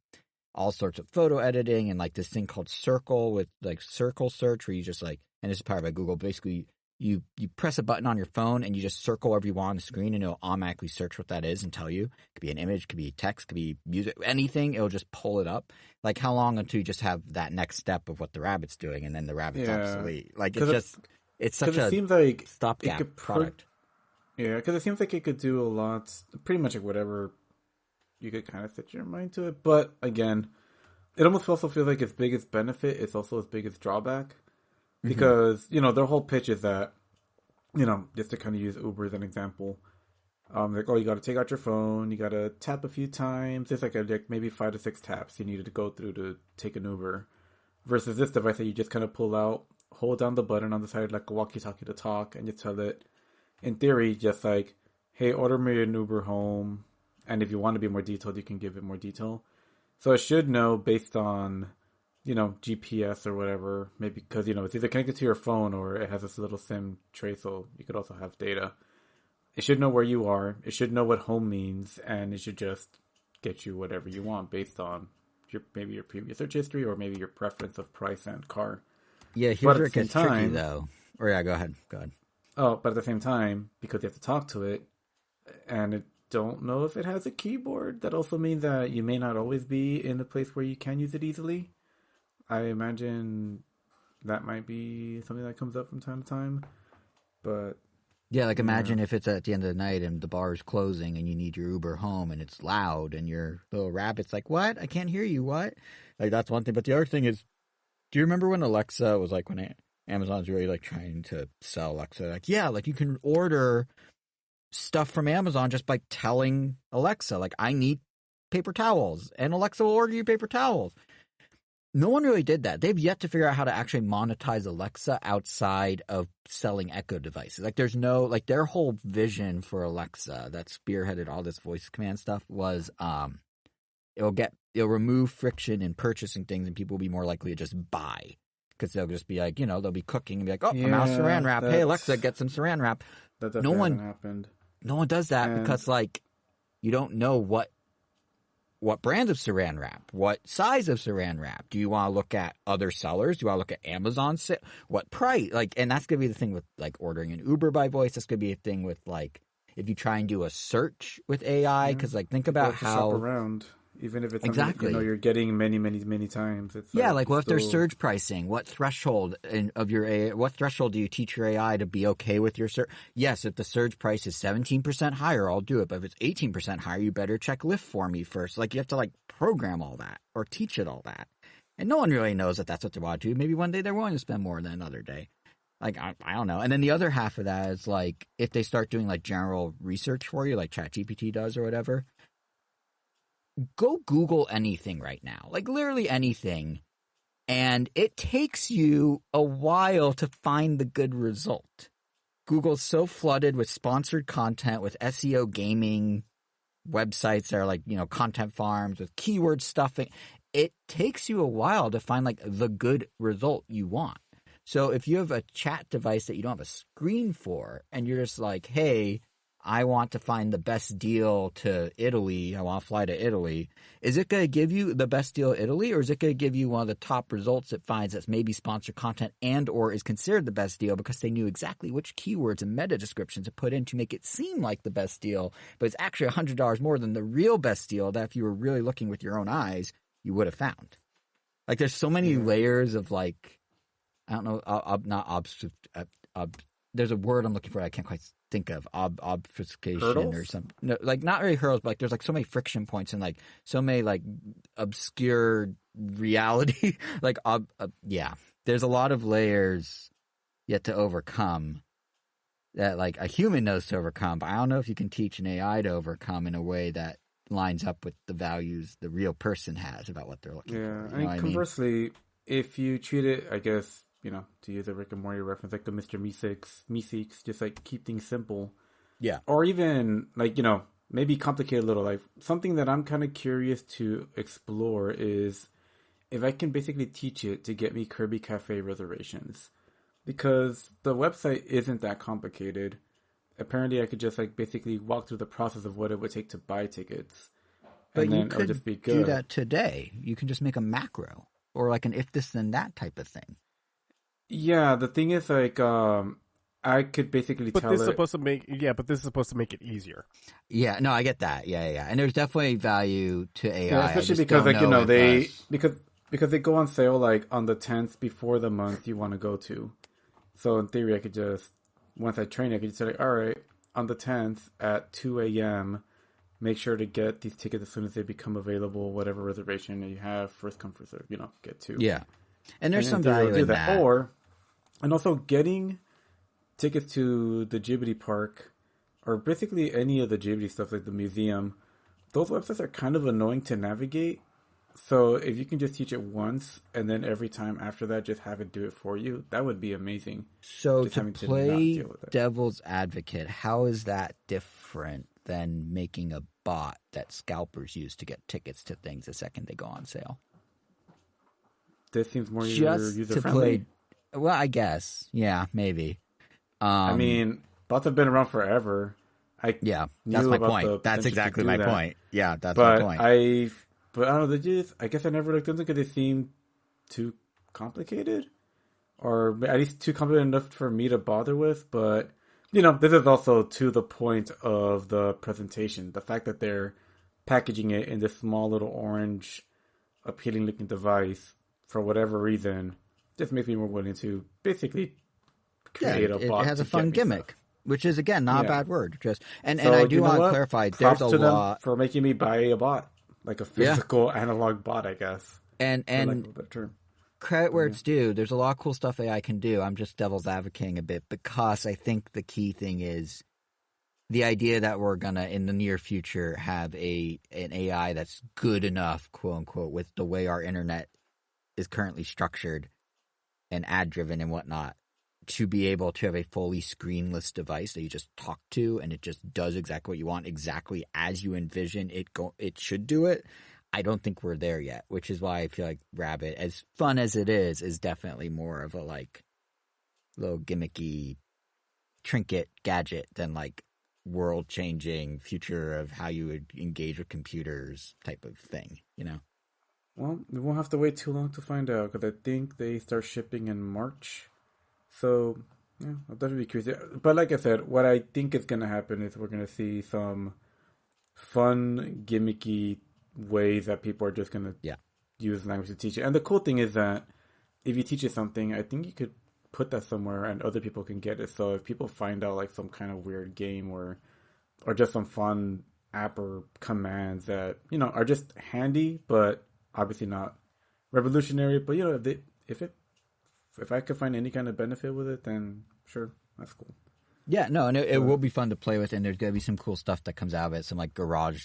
S3: all sorts of photo editing and like this thing called Circle with like circle search where you just like, and this is powered by Google, basically you press a button on your phone and you just circle wherever you want on the screen and it'll automatically search what that is and tell you. It could be an image, could be text, could be music, anything. It'll just pull it up. Like how long until you just have that next step of what the Rabbit's doing and then the Rabbit's obsolete? Like it's such a
S1: seems like
S3: stopgap product.
S1: Yeah, because it seems like it could do a lot, pretty much like whatever you could kind of set your mind to it. But again, it almost also feels like its biggest benefit is also its biggest drawback. Because, their whole pitch is that, just to kind of use Uber as an example, Like, oh, you got to take out your phone, you got to tap a few times. There's like maybe 5 to 6 taps you needed to go through to take an Uber. Versus this device that you just kind of pull out, hold down the button on the side like a walkie-talkie to talk, and you tell it, in theory, just like, hey, order me an Uber home. And if you want to be more detailed, you can give it more detail. So it should know based on, GPS or whatever. Maybe because, it's either connected to your phone or it has this little SIM tray, so you could also have data. It should know where you are. It should know what home means, and it should just get you whatever you want based on maybe your previous search history or maybe your preference of price and car.
S3: Yeah, here's where it gets tricky, though. Or yeah, go ahead.
S1: Oh, but at the same time, because you have to talk to it, and it don't know if it has a keyboard, that also means that you may not always be in a place where you can use it easily. I imagine that might be something that comes up from time to time. But
S3: yeah, like imagine if it's at the end of the night and the bar is closing and you need your Uber home and it's loud and your little rabbit's like, what? I can't hear you, what? Like, that's one thing. But the other thing is, do you remember when Alexa was like, when Amazon's really like trying to sell Alexa? Like, yeah, like you can order stuff from Amazon just by telling Alexa, like, I need paper towels, and Alexa will order you paper towels. No one really did that. They've yet to figure out how to actually monetize Alexa outside of selling Echo devices. Like, there's no, like, their whole vision for Alexa that spearheaded all this voice command stuff was, it'll remove friction in purchasing things, and people will be more likely to just buy. Because they'll just be like, they'll be cooking and be like, oh, I'm out of saran wrap. Hey, Alexa, get some saran wrap.
S1: That definitely hasn't happened.
S3: No one does that because, like, you don't know what brand of saran wrap, what size of saran wrap. Do you want to look at other sellers? Do you want to look at Amazon? What price? Like, and that's going to be the thing with, like, ordering an Uber by voice. That's going to be a thing with, like, if you try and do a search with AI, because, like, think about how...
S1: shop around. Even if it's something that you're getting many, many, many times. It's
S3: like what if there's surge pricing? What threshold of your AI? What threshold do you teach your AI to be okay with your search? Yes, if the surge price is 17% higher, I'll do it. But if it's 18% higher, you better check Lyft for me first. Like, you have to, like, program all that or teach it all that. And no one really knows that that's what they want to do. Maybe one day they're willing to spend more than another day. Like, I don't know. And then the other half of that is, like, if they start doing, like, general research for you, like ChatGPT does or whatever, go Google anything right now, like literally anything, and it takes you a while to find the good result. Google's so flooded with sponsored content, with SEO gaming websites that are like, content farms with keyword stuffing. It takes you a while to find like the good result you want. So if you have a chat device that you don't have a screen for, and you're just like, hey, I want to find the best deal to Italy. I want to fly to Italy. Is it going to give you the best deal to Italy, or is it going to give you one of the top results it finds that's maybe sponsored content and or is considered the best deal because they knew exactly which keywords and meta descriptions to put in to make it seem like the best deal, but it's actually $100 more than the real best deal that if you were really looking with your own eyes, you would have found. Like, there's so many layers of, like, I don't know, there's a word I'm looking for I can't quite think of, obfuscation
S1: hurdles?
S3: Or something. No, like, not really hurdles, but like there's like so many friction points and like so many like obscure reality. Like, yeah, there's a lot of layers yet to overcome that like a human knows to overcome, but I don't know if you can teach an AI to overcome in a way that lines up with the values the real person has about what they're looking for.
S1: Yeah, I mean, conversely, if you treat it, I guess, to use a Rick and Morty reference, like the Mr. Meeseeks, just like keep things simple.
S3: Yeah.
S1: Or even like, maybe complicate a little. Like, something that I'm kind of curious to explore is if I can basically teach it to get me Kirby Cafe reservations. Because the website isn't that complicated. Apparently I could just like basically walk through the process of what it would take to buy tickets.
S3: But
S1: and
S3: you
S1: then
S3: could
S1: it would just be good.
S3: do that today. You can just make a macro or like an if this then that type of thing.
S1: Yeah, the thing is, like, I could basically tell
S2: this is
S1: it.
S2: supposed to make but this is supposed to make it easier.
S3: Yeah, no, I get that. Yeah, and there's definitely value to AI.
S1: Yeah, especially because, like, because they go on sale like on the 10th before the month you want to go to. So in theory, I could just, once I train, I could just say, like, all right, on the 10th at 2 a.m., make sure to get these tickets as soon as they become available. Whatever reservation you have, first come first serve, get to.
S3: Yeah, and there's some value in that.
S1: And also getting tickets to the Ghibli Park or basically any of the Ghibli stuff, like the museum, those websites are kind of annoying to navigate. So if you can just teach it once and then every time after that just have it do it for you, that would be amazing.
S3: So
S1: just
S3: to
S1: having to not
S3: play
S1: deal with it.
S3: devil's advocate, how is that different than making a bot that scalpers use to get tickets to things the second they go on sale?
S1: This seems more
S3: Just
S1: user
S3: to
S1: friendly.
S3: play. Well, I guess. Yeah, maybe.
S1: I mean, bots have been around forever. I
S3: Yeah,
S1: knew
S3: that's my
S1: about
S3: point.
S1: the
S3: That's
S1: potential to
S3: exactly
S1: do
S3: my
S1: that.
S3: point. Yeah, that's my
S1: But
S3: point.
S1: but I don't know. I guess I never looked into it because they seem too complicated, or at least too complicated enough for me to bother with. But this is also to the point of the presentation. The fact that they're packaging it in this small little orange, appealing-looking device for whatever reason just makes me more willing to basically create a
S3: it
S1: bot.
S3: has
S1: to
S3: a fun
S1: get me
S3: gimmick,
S1: stuff.
S3: which is again not a
S1: Yeah.
S3: bad word. And
S1: So,
S3: I do
S1: you know
S3: want to
S1: what?
S3: clarify.
S1: Props
S3: There's a
S1: to them
S3: lot,
S1: for making me buy a bot, like a physical analog bot, I guess.
S3: and
S1: For lack of a better term.
S3: credit where it's due. There's a lot of cool stuff AI can do. I'm just devil's advocating a bit because I think the key thing is the idea that we're gonna in the near future have an AI that's good enough, quote unquote, with the way our internet is currently structured and ad driven and whatnot, to be able to have a fully screenless device that you just talk to and it just does exactly what you want, exactly as you envision it should do it. I don't think we're there yet, which is why I feel like Rabbit, as fun as it is definitely more of a like little gimmicky trinket gadget than like world changing future of how you would engage with computers type of thing,
S1: Well, we won't have to wait too long to find out because I think they start shipping in March. So, yeah, I'll definitely be curious. But like I said, what I think is going to happen is we're going to see some fun, gimmicky ways that people are just going to use language to teach it. And the cool thing is that if you teach it something, I think you could put that somewhere and other people can get it. So if people find out like some kind of weird game or just some fun app or commands that, are just handy, but obviously not revolutionary, but if I could find any kind of benefit with it, then sure, that's cool.
S3: Yeah, no, and it will be fun to play with, and there's gonna be some cool stuff that comes out of it, some like garage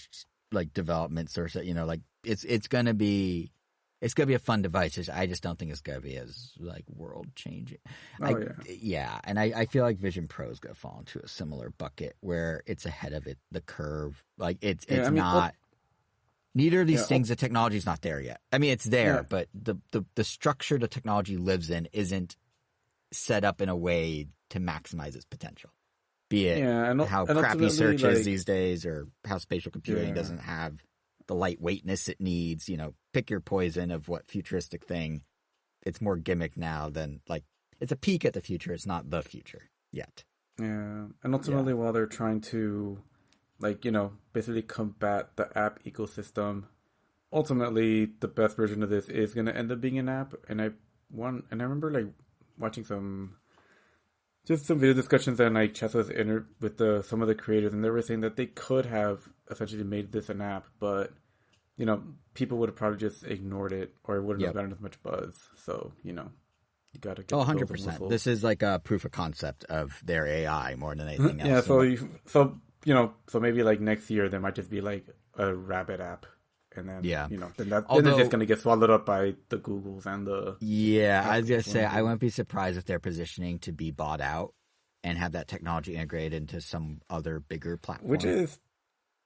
S3: like developments or like it's gonna be a fun device. I just don't think it's gonna be as like world changing. And I feel like Vision Pro is gonna fall into a similar bucket where it's ahead of the curve. Like it's not. Neither of these things, the technology is not there yet. I mean, it's there, but the structure the technology lives in isn't set up in a way to maximize its potential. Be it how crappy search is these days or how spatial computing doesn't have the lightweightness it needs. Pick your poison of what futuristic thing. It's more gimmick now than like it's a peek at the future. It's not the future yet.
S1: Yeah, and ultimately while they're trying to basically combat the app ecosystem. Ultimately, the best version of this is going to end up being an app. And I remember like watching some video discussions and like Chess was in with some of the creators, and they were saying that they could have essentially made this an app, but people would have probably just ignored it or it wouldn't have gotten as much buzz. So you got to get
S3: 100%. This is like a proof of concept of their AI more than anything else.
S1: Yeah, so maybe like next year there might just be like a Rabbit app, and then then it's just gonna get swallowed up by the Googles and the
S3: I was gonna say I wouldn't be surprised if they're positioning to be bought out and have that technology integrated into some other bigger platform,
S1: which is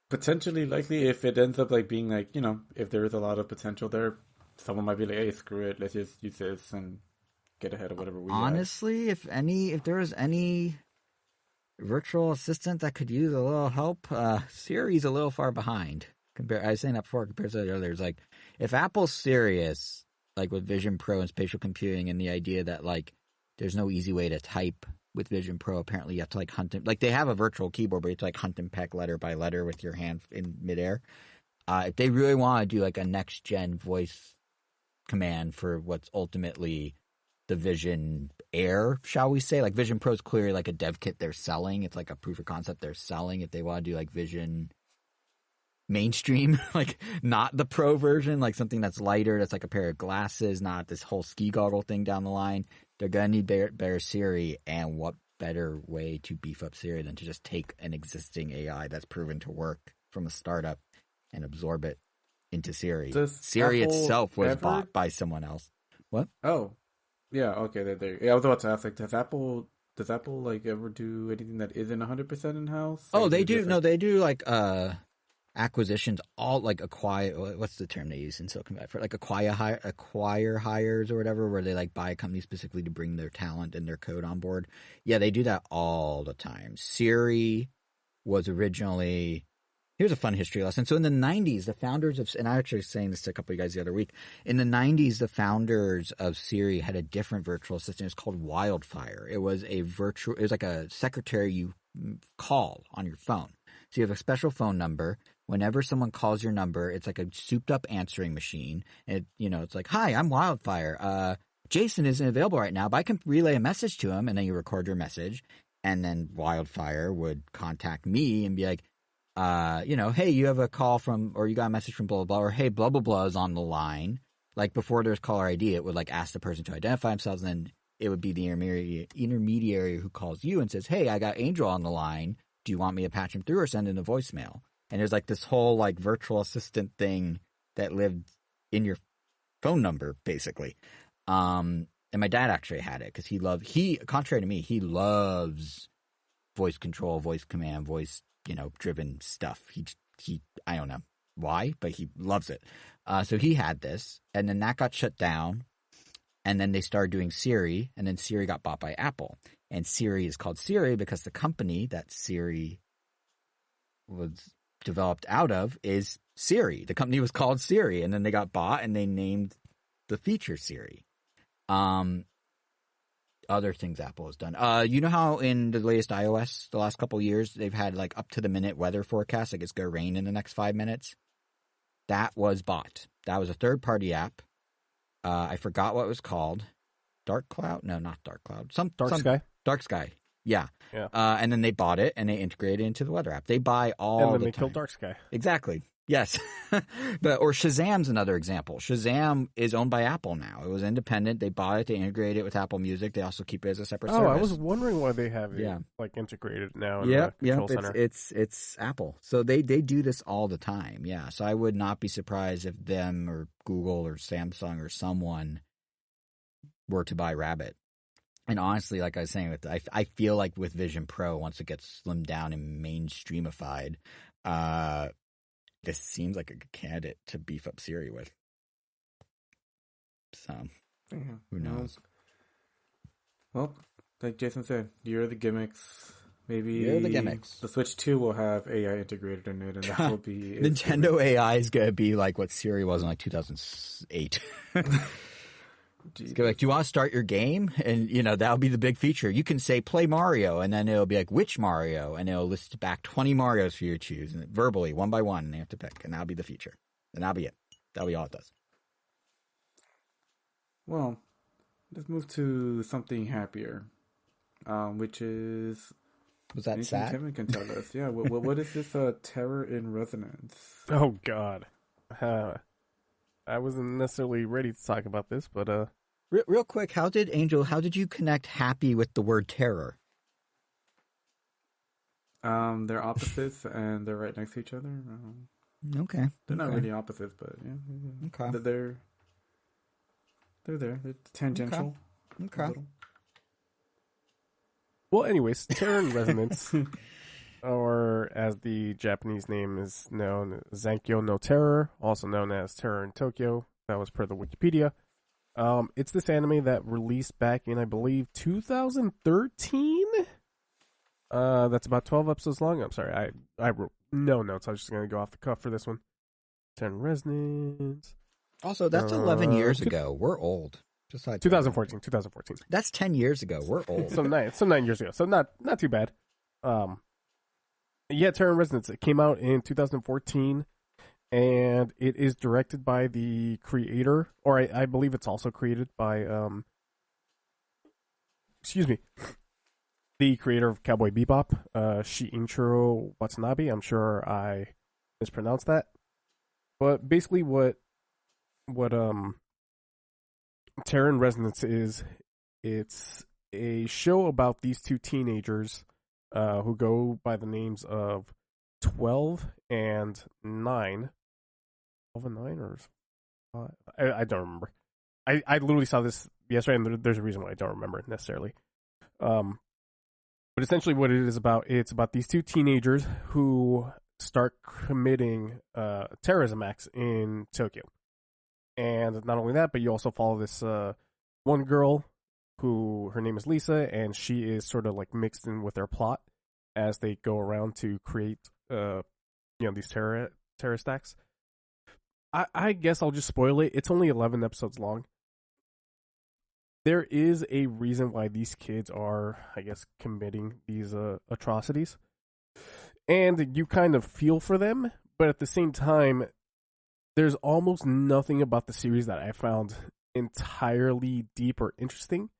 S1: potentially likely if it ends up like being like if there is a lot of potential there, someone might be like, hey, screw it, let's just use this and get ahead of whatever we
S3: honestly have. If there was any virtual assistant that could use a little help, Siri's a little far behind. I was saying that before compared to the others. Like, if Apple's serious, like with Vision Pro and spatial computing, and the idea that like there's no easy way to type with Vision Pro. Apparently, you have to like hunt and like they have a virtual keyboard, but you have to like hunt and peck letter by letter with your hand in midair. If they really want to do like a next gen voice command for what's ultimately the Vision Air, shall we say? Like Vision Pro is clearly like a dev kit they're selling. It's like a proof of concept they're selling. If they want to do like Vision mainstream, like not the Pro version, like something that's lighter, that's like a pair of glasses, not this whole ski goggle thing down the line, they're going to need better Siri. And what better way to beef up Siri than to just take an existing AI that's proven to work from a startup and absorb it into Siri.
S1: Does
S3: Siri
S1: Apple
S3: itself was
S1: ever-
S3: bought by someone else. What?
S1: Oh, yeah. Okay, there. Yeah, I was about to ask, like, does Apple like ever do anything that isn't 100% in house?
S3: Oh, they do. No, they do like acquisitions, all like acquire. What's the term they use in Silicon Valley for like acquire hires or whatever, where they like buy a company specifically to bring their talent and their code on board. Yeah, they do that all the time. Siri was originally. Here's a fun history lesson. So in the 90s, the founders of, and I actually was saying this to a couple of you guys the other week. In the 90s, the founders of Siri had a different virtual assistant. It was called Wildfire. It was like a secretary you call on your phone. So you have a special phone number. Whenever someone calls your number, it's like a souped up answering machine. And it's like, hi, I'm Wildfire. Jason isn't available right now, but I can relay a message to him. And then you record your message. And then Wildfire would contact me and be like, hey, you have a call from, or you got a message from blah, blah, blah, or hey, blah, blah, blah is on the line. Like before there's caller ID, it would like ask the person to identify themselves, and then it would be the intermediary who calls you and says, hey, I got Angel on the line. Do you want me to patch him through or send in a voicemail? And there's like this whole like virtual assistant thing that lived in your phone number, basically. And my dad actually had it because contrary to me, he loves voice control, voice command, voice driven stuff. He I don't know why, but he loves it. So he had this, and then that got shut down, and then they started doing Siri, and then Siri got bought by Apple, and Siri is called Siri because the company that Siri was developed out of is Siri. The company was called Siri, and then they got bought, and they named the feature Siri. Other things Apple has done. You know how in the latest iOS, the last couple of years, they've had like up to the minute weather forecast, like it's going to rain in the next 5 minutes? That was bought. That was a third party app. I forgot what it was called. Dark Cloud? No, not Dark Cloud.
S2: Sky?
S3: Dark Sky. Yeah.
S2: Yeah.
S3: And then they bought it and they integrated it into the weather app. They buy all
S2: and then
S3: the
S2: they
S3: time.
S2: killed Dark Sky.
S3: Exactly. Yes. Or Shazam's another example. Shazam is owned by Apple now. It was independent. They bought it. They integrated it with Apple Music. They also keep it as a separate service.
S2: I was wondering why they have it like integrated now in
S3: the
S2: control center.
S3: It's Apple. So they do this all the time. Yeah. So I would not be surprised if them or Google or Samsung or someone were to buy Rabbit. And honestly, like I was saying, I feel like with Vision Pro, once it gets slimmed down and mainstreamified, this seems like a good candidate to beef up Siri with. So, who knows?
S1: Well, like Jason said, you're the gimmicks. Maybe
S3: you're the gimmicks.
S1: The Switch 2 will have AI integrated in it, and that will be it.
S3: Nintendo AI is going to be like what Siri was in like 2008. It's like, do you want to start your game? And, that'll be the big feature. You can say, play Mario, and then it'll be like, which Mario? And it'll list back 20 Marios for you to choose, and verbally, one by one, and they have to pick. And that'll be the feature. And that'll be it. That'll be all it does.
S1: Well, let's move to something happier, which is...
S3: Was that sad?
S1: Kevin can tell us. Yeah, what is this terror in resonance?
S2: Oh, God. I wasn't necessarily ready to talk about this, but...
S3: Real quick, how did you connect happy with the word terror?
S1: They're opposites, and they're right next to each other.
S3: Okay.
S1: They're not really opposites, but yeah.
S3: Okay.
S1: They're there. They're tangential.
S3: Okay.
S2: Well, anyways, terror in resonance, or as the Japanese name is known, Zankyo no Terror, also known as Terror in Tokyo. That was per the Wikipedia. It's this anime that released back in, I believe, 2013. That's about 12 episodes long. I'm sorry, I wrote no notes. I was just going to go off the cuff for this one. Terror in Resonance.
S3: Also, that's 11 years ago. We're old. Just like
S2: 2014.
S3: That's 10 years ago. We're old.
S2: So 9 years ago. So not too bad. Yeah, Terror in Resonance. It came out in 2014, and it is directed by the creator, or I believe it's also created by the creator of Cowboy Bebop, Shinichiro Watanabe. I'm sure I mispronounced that, but basically what Terror in Resonance is, it's a show about these two teenagers who go by the names of 12 and 9. 12 and 9 or I don't remember. I literally saw this yesterday, and there's a reason why I don't remember it necessarily. But essentially what it is about, it's about these two teenagers who start committing terrorism acts in Tokyo. And not only that, but you also follow this one girl who, her name is Lisa, and she is sort of like mixed in with their plot as they go around to create these terrorist acts. I guess I'll just spoil it. It's only 11 episodes long. There is a reason why these kids are, I guess, committing these atrocities. And you kind of feel for them, but at the same time, there's almost nothing about the series that I found entirely deep or interesting.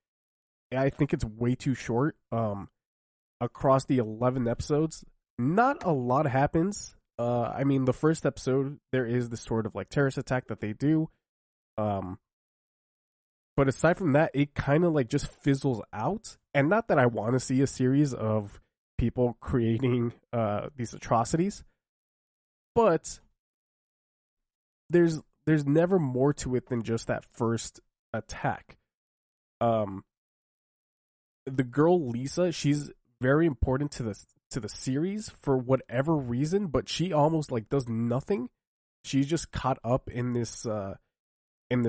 S2: I think it's way too short. Across the 11 episodes, not a lot happens. I mean, the first episode, there is this sort of like terrorist attack that they do. But aside from that, it kind of like just fizzles out. And not that I want to see a series of people creating these atrocities, but there's never more to it than just that first attack. The girl Lisa, she's very important to the series for whatever reason, but she almost like does nothing. She's just caught up in this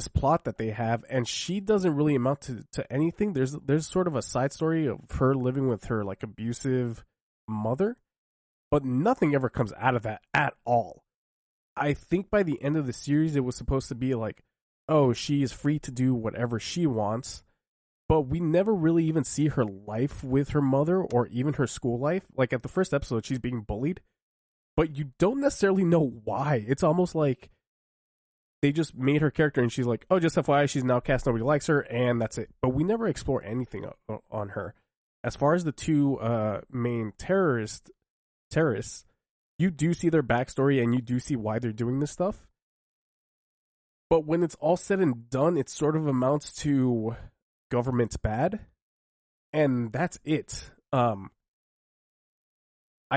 S2: plot that they have, and she doesn't really amount to anything. There's sort of a side story of her living with her like abusive mother, but nothing ever comes out of that at all. I think by the end of the series, it was supposed to be like, oh, she is free to do whatever she wants, but we never really even see her life with her mother or even her school life. Like at the first episode, she's being bullied, but you don't necessarily know why. It's almost like they just made her character and she's like, oh, just FYI, she's now cast, nobody likes her, and that's it. But we never explore anything on her. As far as the two main terrorists, you do see their backstory and you do see why they're doing this stuff. But when it's all said and done, it sort of amounts to government's bad. And that's it. I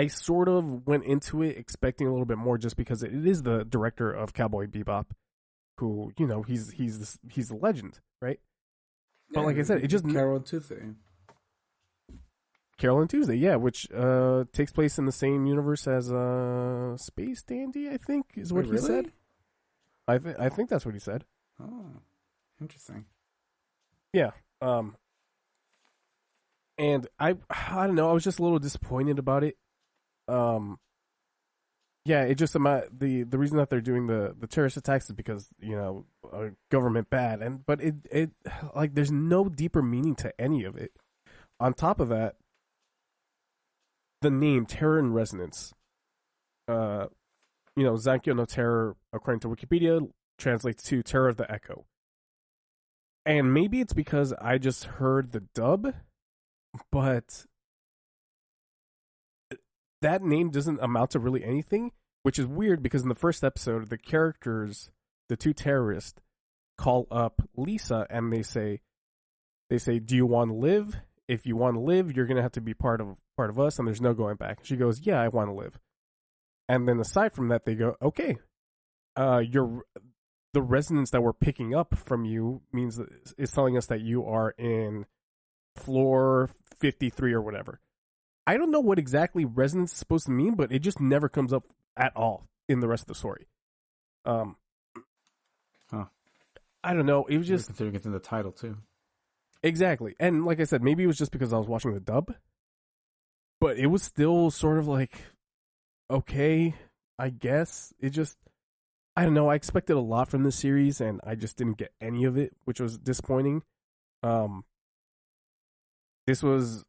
S2: sort of went into it expecting a little bit more just because it is the director of Cowboy Bebop, who, you know, he's a legend, right?
S1: Yeah,
S2: but like I said, it just
S1: Carol and Tuesday.
S2: Carol and Tuesday, yeah, which takes place in the same universe as Space Dandy, I think, is what he said. I think that's what he said.
S1: Oh, interesting.
S2: Yeah. And I don't know, I was just a little disappointed about it. Yeah, it just the reason that they're doing the terrorist attacks is because, you know, government bad, but it like there's no deeper meaning to any of it. On top of that, the name Terror in Resonance, Zankyo no Terror, according to Wikipedia, translates to Terror of the Echo. And maybe it's because I just heard the dub, but that name doesn't amount to really anything, which is weird because in the first episode, the characters, the two terrorists, call up Lisa and they say, do you want to live? If you want to live, you're going to have to be part of us, and there's no going back. She goes, yeah, I want to live. And then aside from that, they go, okay, the resonance that we're picking up from you means that it's telling us that you are in floor 53 or whatever. I don't know what exactly resonance is supposed to mean, but it just never comes up at all in the rest of the story. I don't know. It was just
S1: considering it's in the title too.
S2: Exactly. And like I said, maybe it was just because I was watching the dub, but it was still sort of like, okay, I guess. It just, I don't know. I expected a lot from this series and I just didn't get any of it, which was disappointing. This was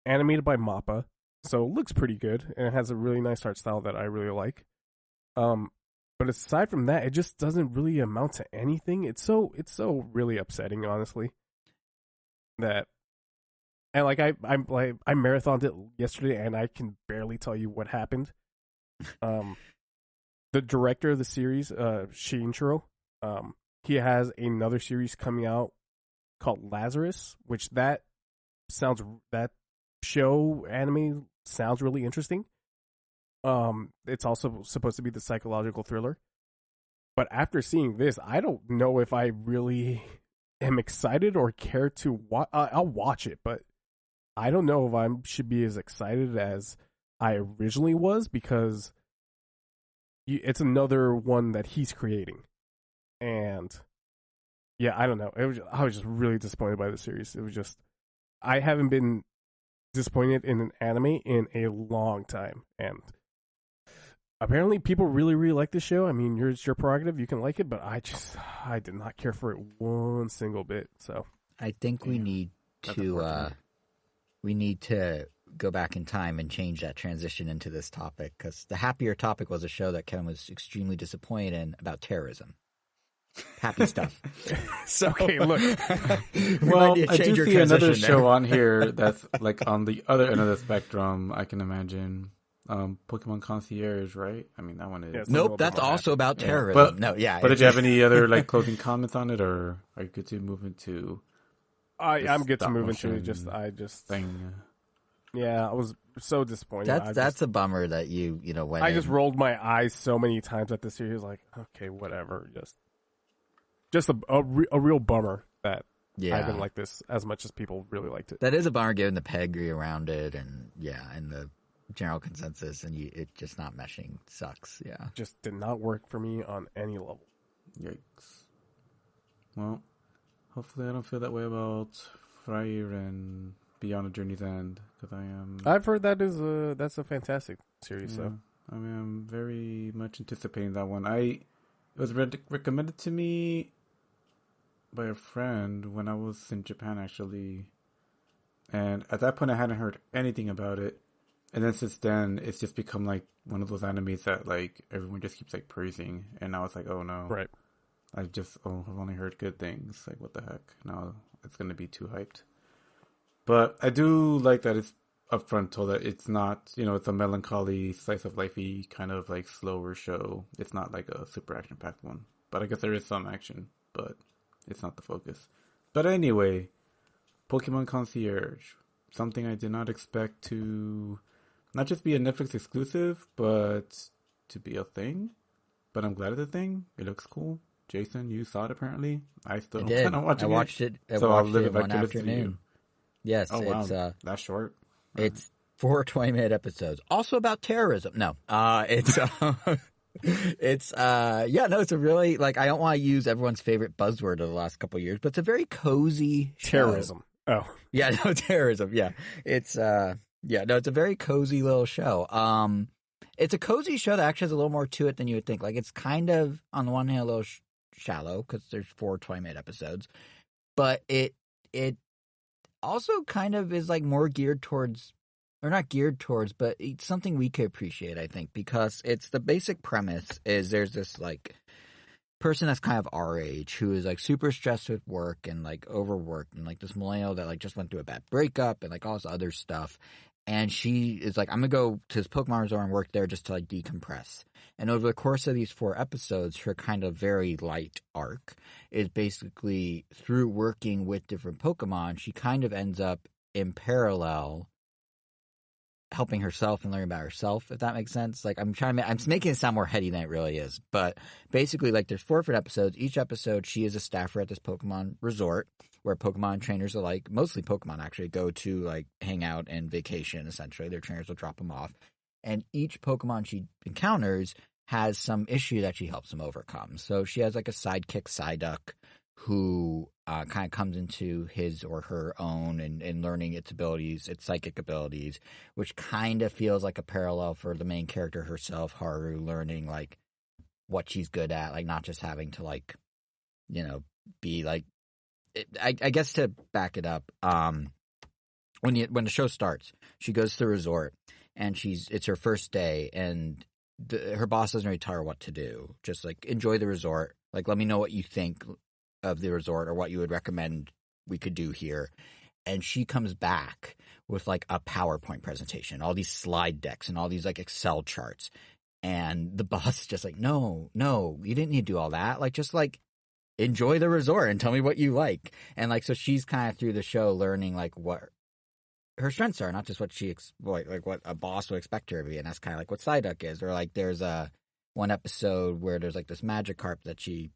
S2: animated by MAPPA, so it looks pretty good and it has a really nice art style that I really like. But aside from that, it just doesn't really amount to anything. It's so really upsetting, honestly. That, and like I marathoned it yesterday and I can barely tell you what happened. The director of the series, Shinichiro, he has another series coming out called Lazarus, which that that show anime sounds really interesting. It's also supposed to be the psychological thriller. But after seeing this, I don't know if I really am excited or care to watch. I'll watch it, but I don't know if I should be as excited as I originally was, because it's another one that he's creating. And yeah, I don't know. I was just really disappointed by the series. It was just, I haven't been disappointed in an anime in a long time. And apparently people really, really like this show. I mean, it's your prerogative. You can like it, but I did not care for it one single bit. So
S3: I think we need to go back in time and change that transition into this topic, because the happier topic was a show that Ken was extremely disappointed in about terrorism. Happy stuff.
S2: So, okay, look.
S1: Well, I do see another show on here that's like on the other end of the spectrum, I can imagine. Pokemon Concierge, right? I mean, that one is...
S2: Yeah,
S3: nope, that's also about terrorism.
S1: But did you have any other like closing comments on it, or are you good to move into...
S2: I'm good to move into it.
S1: Thing?
S2: Yeah, I was so disappointed.
S3: That's a bummer that you went
S2: I just rolled my eyes so many times at this series, like, okay, whatever. Just a real bummer that I didn't like this as much as people really liked it.
S3: That is a bummer given the pedigree around it, and and the general consensus, and it just not meshing sucks. Yeah,
S2: just did not work for me on any level.
S1: Yikes. Well, hopefully I don't feel that way about Freyr and Beyond a Journey's End, because I am...
S2: I've heard that's a fantastic series.
S1: Yeah,
S2: So
S1: I mean, I'm very much anticipating that one. It was recommended to me by a friend when I was in Japan, actually, and at that point I hadn't heard anything about it. And then since then, it's just become like one of those animes that like everyone just keeps like praising, and I was like, oh no,
S2: right.
S1: I've only heard good things. Like, what the heck? Now it's gonna be too hyped. But I do like that it's upfront told that it's not, it's a melancholy slice of lifey kind of like slower show. It's not like a super action packed one. But I guess there is some action, but it's not the focus. But anyway, Pokemon Concierge, something I did not expect to not just be a Netflix exclusive, but to be a thing. But I'm glad it's a thing. It looks cool. Jason, you saw it apparently. I still don't plan on watching it.
S3: I watched it.
S1: So I'll live it
S3: one
S1: vicariously to you.
S3: Yes.
S1: Oh, wow. It's that's short.
S3: It's 4 20-minute episodes. Also about terrorism. No. It's it's it's a really, like, I don't want to use everyone's favorite buzzword of the last couple of years, but it's a very cozy
S2: Terrorism.
S3: show. Oh. Yeah, no, terrorism. Yeah. It's it's a very cozy little show. It's a cozy show that actually has a little more to it than you would think. Like, it's kind of, on the one hand, a little shallow because there's 4 20-minute episodes, but it also kind of is like more geared towards, or not geared towards, but it's something we could appreciate, I think, because it's the basic premise is there's this like person that's kind of our age who is like super stressed with work and like overworked, and like this millennial that like just went through a bad breakup and like all this other stuff. And she is like, I'm going to go to this Pokemon resort and work there just to like decompress. And over the course of these 4 episodes, her kind of very light arc is basically through working with different Pokemon, she kind of ends up in parallel helping herself and learning about herself, if that makes sense. Like, I'm making it sound more heady than it really is. But basically, like, there's 4 different episodes. Each episode, she is a staffer at this Pokemon resort where Pokemon trainers alike, mostly Pokemon actually, go to, like, hang out and vacation, essentially. Their trainers will drop them off. And each Pokemon she encounters has some issue that she helps them overcome. So she has, like, a sidekick Psyduck who kind of comes into his or her own and learning its abilities, its psychic abilities, which kind of feels like a parallel for the main character herself, Haru, learning, like, what she's good at, like, not just having to, like, be, like, I guess to back it up, when the show starts, she goes to the resort, and it's her first day, and her boss doesn't really tell her what to do. Just, like, enjoy the resort. Like, let me know what you think of the resort or what you would recommend we could do here. And she comes back with, like, a PowerPoint presentation, all these slide decks and all these, like, Excel charts. And the boss is just like, no, you didn't need to do all that. Like, just, like, enjoy the resort and tell me what you like. And, like, so she's kind of through the show learning, like, what her strengths are, not just what she like what a boss would expect her to be, and that's kind of like what Psyduck is. Or like there's one episode where there's like this Magikarp that she,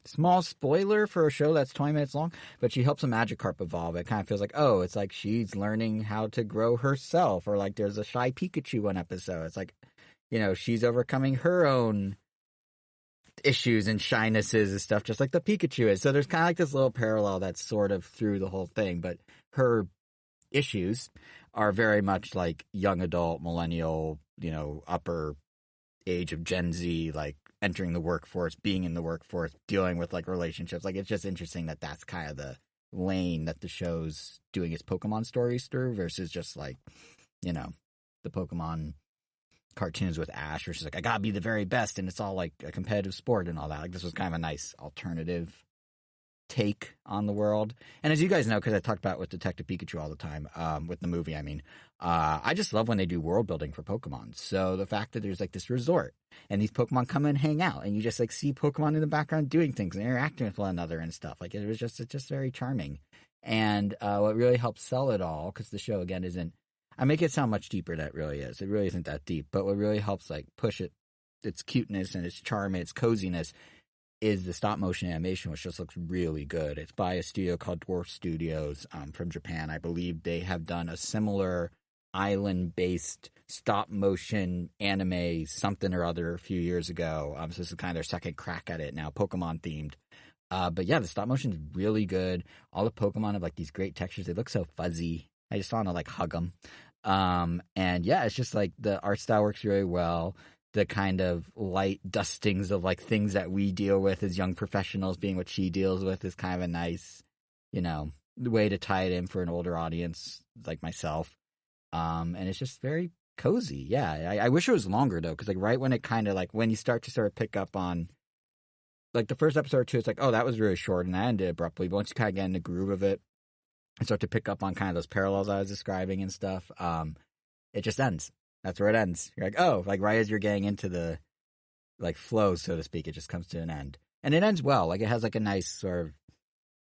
S3: small spoiler for a show that's 20 minutes long, but she helps a Magikarp evolve. It kind of feels like, oh, it's like she's learning how to grow herself. Or like there's a Shy Pikachu one episode. It's like, you know, she's overcoming her own issues and shynesses and stuff, just like the Pikachu is. So there's kind of like this little parallel that's sort of through the whole thing, but her issues are very much like young adult, millennial, you know, upper age of Gen Z, like entering the workforce, being in the workforce, dealing with like relationships. Like it's just interesting that that's kind of the lane that the show's doing its Pokemon stories through versus just like, you know, the Pokemon cartoons with Ash, where she's like, I gotta be the very best, and it's all like a competitive sport and all that. Like this was kind of a nice alternative take on the world. And as you guys know, because I talked about with Detective Pikachu all the time, with the movie, I mean, I just love when they do world building for Pokemon. So the fact that there's like this resort and these Pokemon come and hang out, and you just like see Pokemon in the background doing things and interacting with one another and stuff, like it's just very charming. And what really helps sell it all, because the show again isn't, I make it sound much deeper than it really is. It really isn't that deep. But what really helps like push it, its cuteness and its charm and its coziness, is the stop motion animation, which just looks really good. It's by a studio called Dwarf Studios from Japan. I believe they have done a similar island-based stop motion anime something or other a few years ago. So this is kind of their second crack at it now, Pokemon themed. But yeah, the stop motion is really good. All the Pokemon have like these great textures. They look so fuzzy. I just want to like hug them. And yeah, it's just like the art style works really well. The kind of light dustings of like things that we deal with as young professionals being what she deals with is kind of a nice, you know, way to tie it in for an older audience like myself. And it's just very cozy. Yeah. I wish it was longer though, because like right when it kind of like when you start to sort of pick up on like the first episode or two, it's like, oh, that was really short and that ended abruptly. But once you kind of get in the groove of it and start to pick up on kind of those parallels I was describing and stuff, it just ends. That's where it ends. You're like, oh, like right as you're getting into the like flow, so to speak, it just comes to an end. And it ends well. Like it has like a nice sort of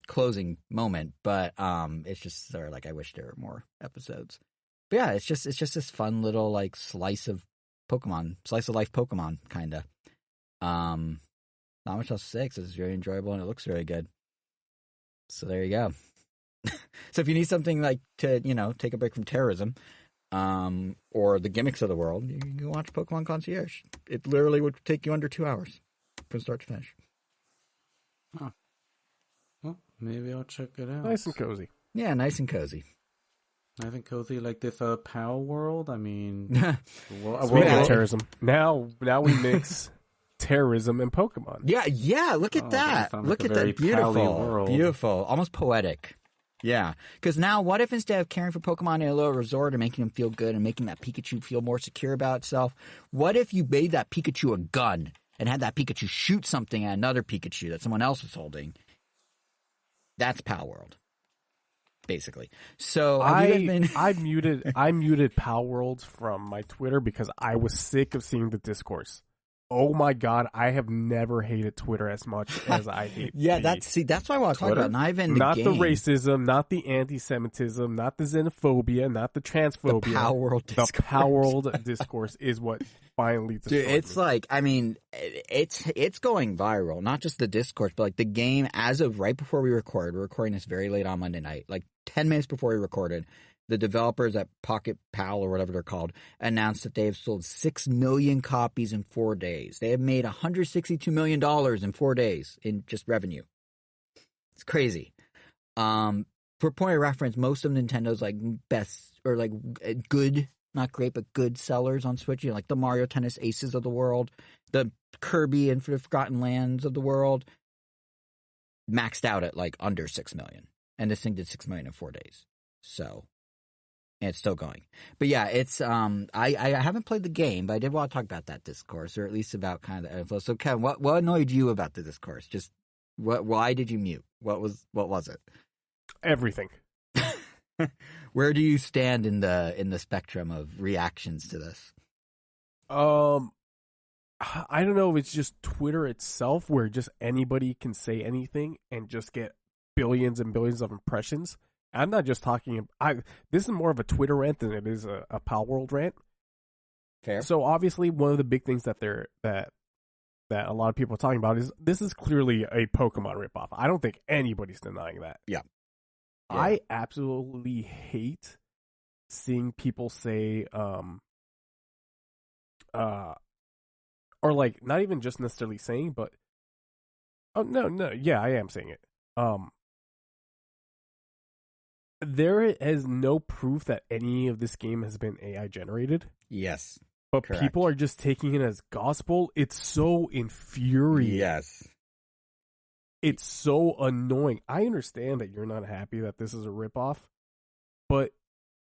S3: closing moment, but it's just sort of like I wish there were more episodes. But yeah, it's just this fun little like slice of life Pokemon kind of. Not much else to say, 'cause it's very enjoyable and it looks very good. So there you go. So if you need something like to, you know, take a break from terrorism, or the gimmicks of the world, you can watch Pokemon Concierge. It literally would take you under 2 hours from start to finish.
S1: Huh. Well, maybe I'll check it out.
S2: Nice and cozy.
S3: Yeah, nice and cozy.
S1: Nice and cozy, like this Palworld. I mean,
S2: Speaking of terrorism, now we mix terrorism and Pokemon.
S3: Yeah. Look at that.
S1: Like
S3: look at
S1: that.
S3: Beautiful, almost poetic. Yeah, because now what if instead of caring for Pokemon in a little resort and making them feel good and making that Pikachu feel more secure about itself, what if you made that Pikachu a gun and had that Pikachu shoot something at another Pikachu that someone else was holding? That's Palworld, basically. So
S2: I muted Palworld from my Twitter because I was sick of seeing the discourse. Oh my God, I have never hated Twitter as much as I hate
S3: that's why I want to talk about not even
S2: not
S3: the
S2: game. The racism, not the anti-Semitism, not the xenophobia, not the transphobia.
S3: The
S2: Palworld discourse is what finally destroyed
S3: Dude, it's
S2: me.
S3: like, I mean, it's going viral. Not just the discourse, but like the game as of right before we recorded. We're recording this very late on Monday night, like 10 minutes before we recorded. The developers at Pocket Pal or whatever they're called announced that they have sold 6 million copies in 4 days. They have made $162 million in 4 days in just revenue. It's crazy. For point of reference, most of Nintendo's like best or like good, not great, but good sellers on Switch, you know, like the Mario Tennis Aces of the world, the Kirby and the Forgotten Lands of the world, maxed out at like under 6 million. And this thing did 6 million in 4 days. So... and it's still going. But yeah, it's I haven't played the game, but I did want to talk about that discourse, or at least about kind of the info. So Kevin, what annoyed you about the discourse? Just why did you mute? What was it?
S2: Everything.
S3: Where do you stand in the spectrum of reactions to this?
S2: I don't know if it's just Twitter itself where just anybody can say anything and just get billions and billions of impressions. I'm not just talking. This is more of a Twitter rant than it is a Palworld rant.
S3: Fair.
S2: So obviously, one of the big things that a lot of people are talking about is this is clearly a Pokemon ripoff. I don't think anybody's denying that.
S3: Yeah.
S2: I absolutely hate seeing people say, or like not even just necessarily saying, but yeah, I am saying it. There is no proof that any of this game has been AI generated.
S3: Yes.
S2: But
S3: Correct.
S2: people are just taking it as gospel. It's so infuriating.
S3: Yes.
S2: It's so annoying. I understand that you're not happy that this is a ripoff, but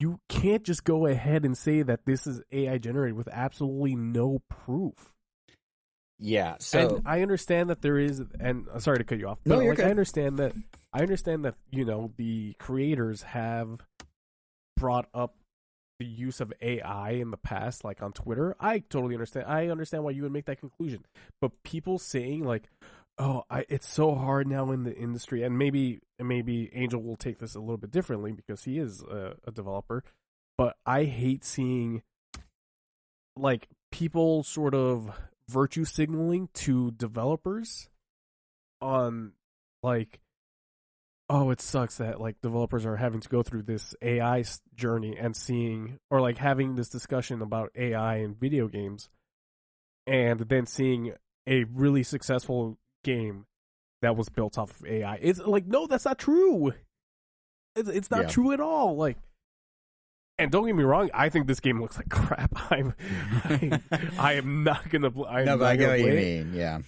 S2: you can't just go ahead and say that this is AI generated with absolutely no proof.
S3: Yeah. So
S2: and I understand that there is, and sorry to cut you off, but
S3: No, you're good.
S2: I understand that the creators have brought up the use of AI in the past, like on Twitter. I totally understand. I understand why you would make that conclusion. But people saying like, "Oh, it's so hard now in the industry," and maybe Angel will take this a little bit differently because he is a developer. But I hate seeing like people sort of virtue signaling to developers on like, oh, it sucks that like developers are having to go through this AI journey and seeing, or like having this discussion about AI in video games, and then seeing a really successful game that was built off of AI. It's like, no, that's not true. It's not true at all. Like, and don't get me wrong, I think this game looks like crap. I am not gonna.
S3: No, but I get what you mean. Yeah.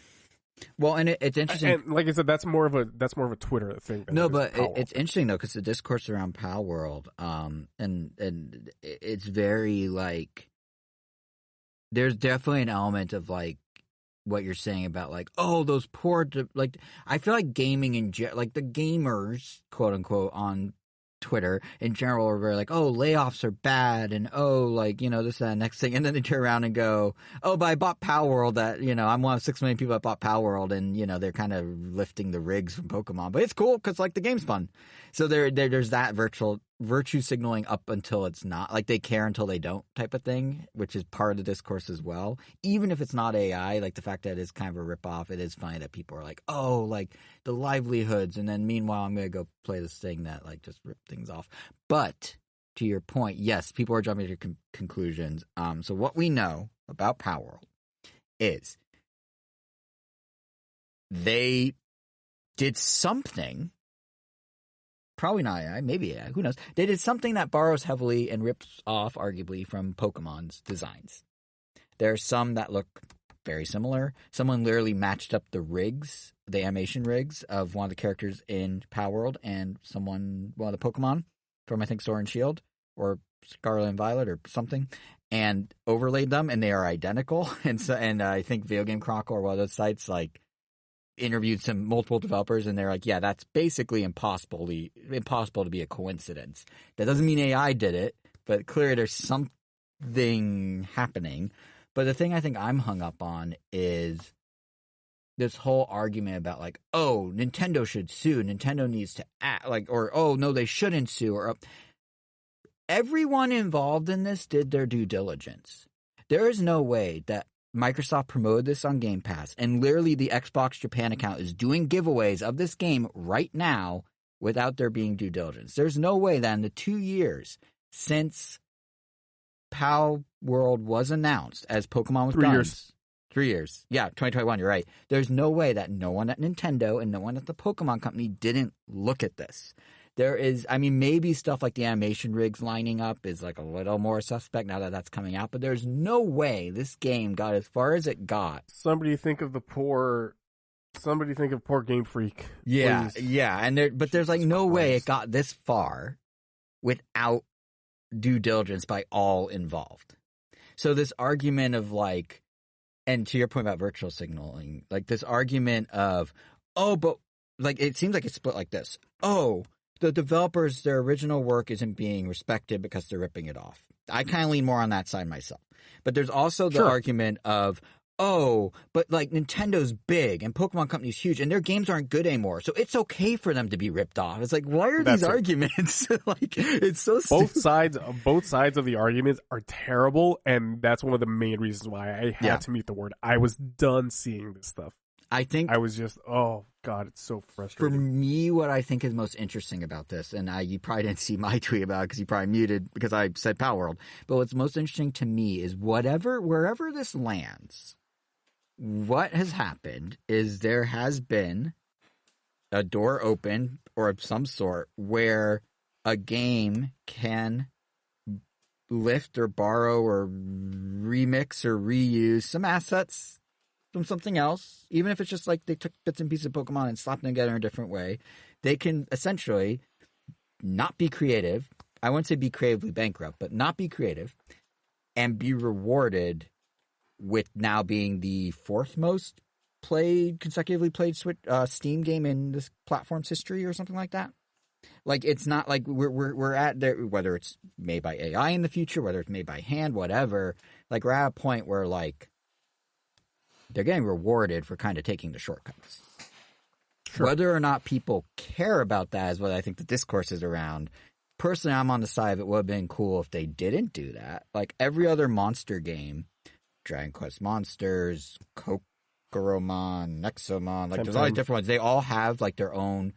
S3: Well, and it's interesting.
S2: And like I said, that's more of a Twitter thing.
S3: No, but it's interesting though because the discourse around Palworld, and it's very like there's definitely an element of like what you're saying about like, oh, those poor like I feel like gaming in like the gamers, quote unquote, on Twitter in general are very like, oh, layoffs are bad, and oh, like, you know, this and that next thing, and then they turn around and go, oh, but I bought Palworld. That, you know, I'm one of 6 million people that bought Palworld, and you know they're kind of lifting the rigs from Pokemon, but it's cool because like the game's fun. So there's that virtue signaling up until it's not, like they care until they don't type of thing, which is part of the discourse as well. Even if it's not AI, like the fact that it's kind of a ripoff, it is funny that people are like, oh, like the livelihoods, and then meanwhile I'm gonna go play this thing that like just ripped things off. But to your point, yes, people are jumping to conclusions. So what we know about Palworld is they did something. Probably not AI, maybe AI, who knows? They did something that borrows heavily and rips off, arguably, from Pokemon's designs. There are some that look very similar. Someone literally matched up the rigs, the animation rigs of one of the characters in Palworld and one of the Pokemon from, I think, Sword and Shield or Scarlet and Violet or something, and overlaid them, and they are identical. And I think Video Game Chronicle or one of those sites, like, interviewed multiple developers, and they're like, yeah, that's basically impossible to be a coincidence. That doesn't mean AI did it, but clearly there's something happening. But the thing I think I'm hung up on is this whole argument about like, oh, Nintendo should sue, Nintendo needs to act, like, or oh no, they shouldn't sue, or everyone involved in this did their due diligence. There is no way that Microsoft promoted this on Game Pass, and literally the Xbox Japan account is doing giveaways of this game right now without there being due diligence. There's no way that in the 2 years since Palworld was announced as Pokemon was
S2: 3
S3: done,
S2: years.
S3: 3 years. Yeah, 2021, you're right. There's no way that no one at Nintendo and no one at the Pokemon Company didn't look at this. There is, I mean, maybe stuff like the animation rigs lining up is like a little more suspect now that that's coming out, but there's no way this game got as far as it got.
S2: Somebody think of poor Game Freak.
S3: Yeah,
S2: please.
S3: yeah, but there's like no way it got this far without due diligence by all involved. So this argument of like, and to your point about virtual signaling, like this argument of, oh, but like it seems like it's split like this. Oh, the developers, their original work isn't being respected because they're ripping it off. I kind of lean more on that side myself. But there's also the argument of, oh, but like Nintendo's big and Pokemon Company's huge and their games aren't good anymore. So it's okay for them to be ripped off. It's like, why are these arguments? Like, it's so
S2: both
S3: stupid.
S2: sides of the arguments are terrible, and that's one of the main reasons why I had to mute the word. I was done seeing this stuff.
S3: I think
S2: I was just, oh God, it's so frustrating.
S3: For me, what I think is most interesting about this, and you probably didn't see my tweet about it because you probably muted because I said Palworld, but what's most interesting to me is wherever this lands, what has happened is there has been a door open or of some sort where a game can lift or borrow or remix or reuse some assets from something else, even if it's just like they took bits and pieces of Pokemon and slapped them together in a different way. They can essentially not be creative. I wouldn't say be creatively bankrupt, but not be creative and be rewarded with now being the fourth most consecutively played Steam game in this platform's history or something like that. Like, it's not like we're at there, whether it's made by AI in the future, whether it's made by hand, whatever, like we're at a point where like they're getting rewarded for kind of taking the shortcuts. Sure. Whether or not people care about that is what I think the discourse is around. Personally, I'm on the side of it would have been cool if they didn't do that. Like every other monster game, Dragon Quest Monsters, Kokoromon, Nexomon, like there's all these different ones. They all have like their own,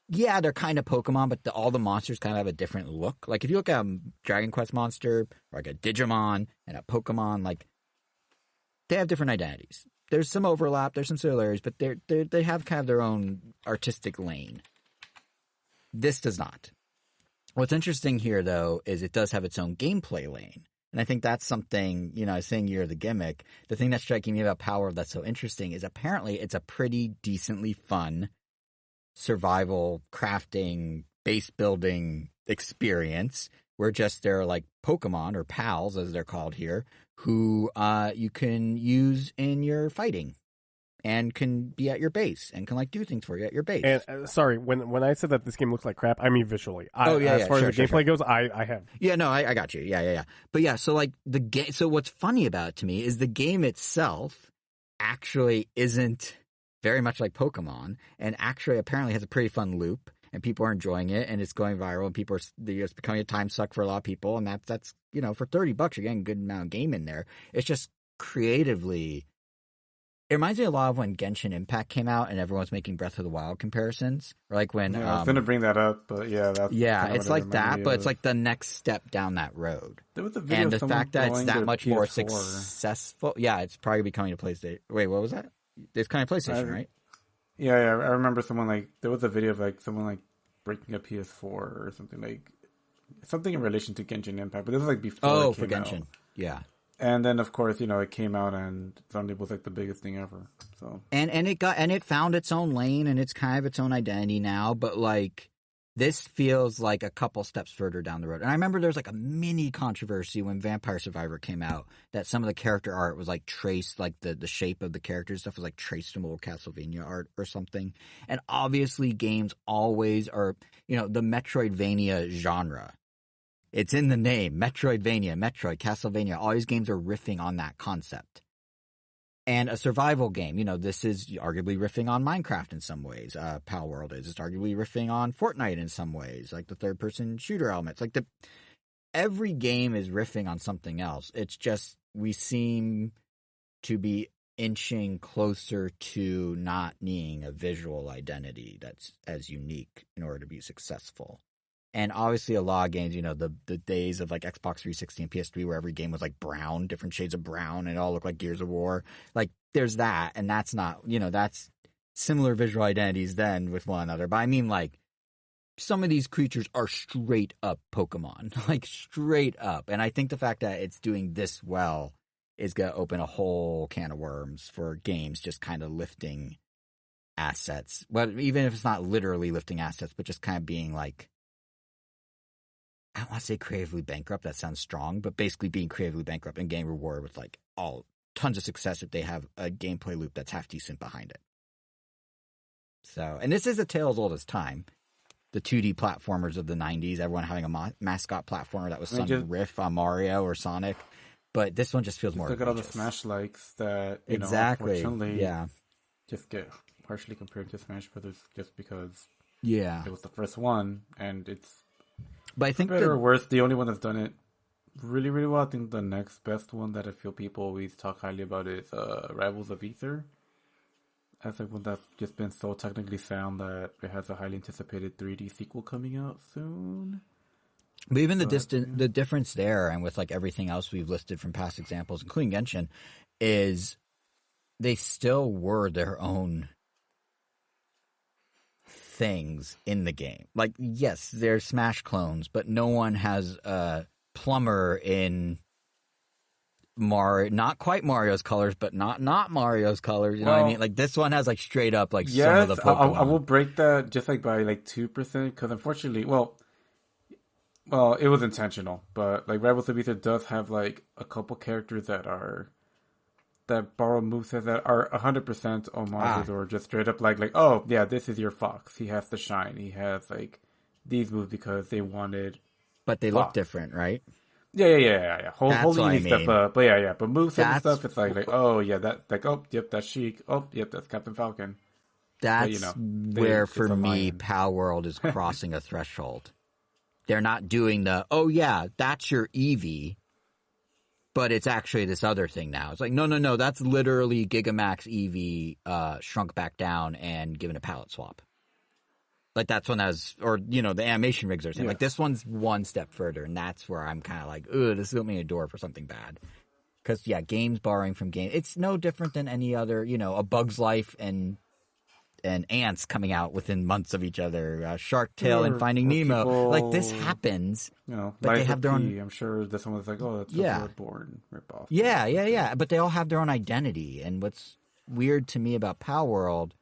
S3: yeah, they're kind of Pokemon, but all the monsters kind of have a different look. Like if you look at a Dragon Quest monster, or like a Digimon and a Pokemon, like they have different identities. There's some overlap, there's some similarities, but they have kind of their own artistic lane. This does not. What's interesting here, though, is it does have its own gameplay lane. And I think that's something, you know, I was saying you're the gimmick. The thing that's striking me about Palworld that's so interesting is apparently it's a pretty decently fun survival, crafting, base building experience where just there are like Pokemon or pals, as they're called here, who you can use in your fighting and can be at your base and can like do things for you at your base.
S2: And sorry, when I said that this game looks like crap, I mean visually. As far as the gameplay goes, I have.
S3: Yeah, no, I got you. Yeah. But yeah, so like the game. So what's funny about it to me is the game itself actually isn't very much like Pokemon, and actually apparently has a pretty fun loop. And people are enjoying it, and it's going viral, and it's becoming a time suck for a lot of people. And that's you know, for $30, you're getting a good amount of game in there. It's just creatively, it reminds me a lot of when Genshin Impact came out, and everyone's making Breath of the Wild comparisons. Or like when
S1: I was going to bring that up, but yeah,
S3: it's like that, but it's like the next step down that road.
S1: There was a video
S3: and the fact that it's that much more
S1: PS4.
S3: successful, yeah, it's probably becoming to PlayStation. Wait, what was that? It's kind of PlayStation, right?
S1: Yeah. I remember someone like there was a video of like someone like breaking a PS4 or something in relation to Genshin Impact, but it was like before.
S3: For Genshin, yeah.
S1: And then of course, you know, it came out and suddenly it was like the biggest thing ever. So
S3: and it found its own lane and it's kind of its own identity now, but like this feels like a couple steps further down the road. And I remember there was like a mini controversy when Vampire Survivor came out that some of the character art was like traced, like the shape of the character stuff was like traced from old Castlevania art or something. And obviously games always are, you know, the Metroidvania genre. It's in the name, Metroidvania, Metroid, Castlevania. All these games are riffing on that concept. And a survival game, you know, this is arguably riffing on Minecraft in some ways. Palworld is. It's arguably riffing on Fortnite in some ways, like the third-person shooter elements. Like every game is riffing on something else. It's just we seem to be inching closer to not needing a visual identity that's as unique in order to be successful. And obviously a lot of games, you know, the days of like Xbox 360 and PS3 where every game was like brown, different shades of brown, and it all looked like Gears of War. Like there's that, and that's not, you know, that's similar visual identities then with one another. But I mean like some of these creatures are straight up Pokemon, like straight up. And I think the fact that it's doing this well is going to open a whole can of worms for games just kind of lifting assets. But even if it's not literally lifting assets, but just kind of being like, I don't want to say creatively bankrupt. That sounds strong, but basically being creatively bankrupt and getting rewarded with like tons of success if they have a gameplay loop that's half decent behind it. So, and this is a tale as old as time. The 2D platformers of the 90s, everyone having a mascot platformer that was some riff on Mario or Sonic. but this one just feels more
S1: Look at all the
S3: egregious.
S1: Smash likes that,
S3: Exactly.
S1: unfortunately,
S3: Yeah.
S1: just get partially compared to Smash Brothers just because
S3: Yeah.
S1: it was the first one, and it's
S3: But I
S1: for
S3: think
S1: better or
S3: that
S1: worse, the only one that's done it really, really well. I think the next best one that I feel people always talk highly about is Rivals of Ether. That's like one that's just been so technically sound that it has a highly anticipated 3D sequel coming out soon.
S3: but even
S1: yeah.
S3: the difference there, and with like everything else we've listed from past examples, including Genshin, is they still were their own things in the game. Like, yes, they're Smash clones, but no one has a plumber in Mario, not quite Mario's colors, but not Mario's colors. You know what I
S1: Well,
S3: mean? Like, this one has like straight up like some of
S1: Yes,
S3: the
S1: I
S3: Pokemon.
S1: will break that just like by like 2% because unfortunately, well, it was intentional, but like Rebels of Ether does have like a couple characters that borrow movesets that are 100% homages or just straight up like oh yeah, this is your Fox. He has the shine. He has like these moves because they wanted
S3: But they look
S1: Fox.
S3: different, right?
S1: Yeah.
S3: That's
S1: Wholly
S3: what I
S1: unique stuff,
S3: mean.
S1: but yeah. But moveset and
S3: That's
S1: stuff, it's like oh yeah, that like oh yep, that's Sheik. Oh yep, that's Captain Falcon. But
S3: that's where for
S1: it's a
S3: me
S1: lion.
S3: Palworld is crossing a threshold. They're not doing the, oh yeah, that's your Eevee, but it's actually this other thing now. It's like, no, that's literally Gigamax Eevee shrunk back down and given a palette swap. Like, that's one that was, or, the animation rigs are saying.
S1: Yeah.
S3: Like, this one's one step further, and that's where I'm kind of like, ugh, this is opening a door for something bad. Because, yeah, games borrowing from games. It's no different than any other, A Bug's Life and ants coming out within months of each other. Shark Tale and Finding
S1: Or
S3: Nemo.
S1: people,
S3: Like, this happens. But they
S1: Lies
S3: have
S1: of
S3: their
S1: P.
S3: own.
S1: I'm sure that someone's like, oh, that's
S3: Yeah.
S1: a Bloodborne ripoff.
S3: Yeah. But they all have their own identity. And what's weird to me about Palworld,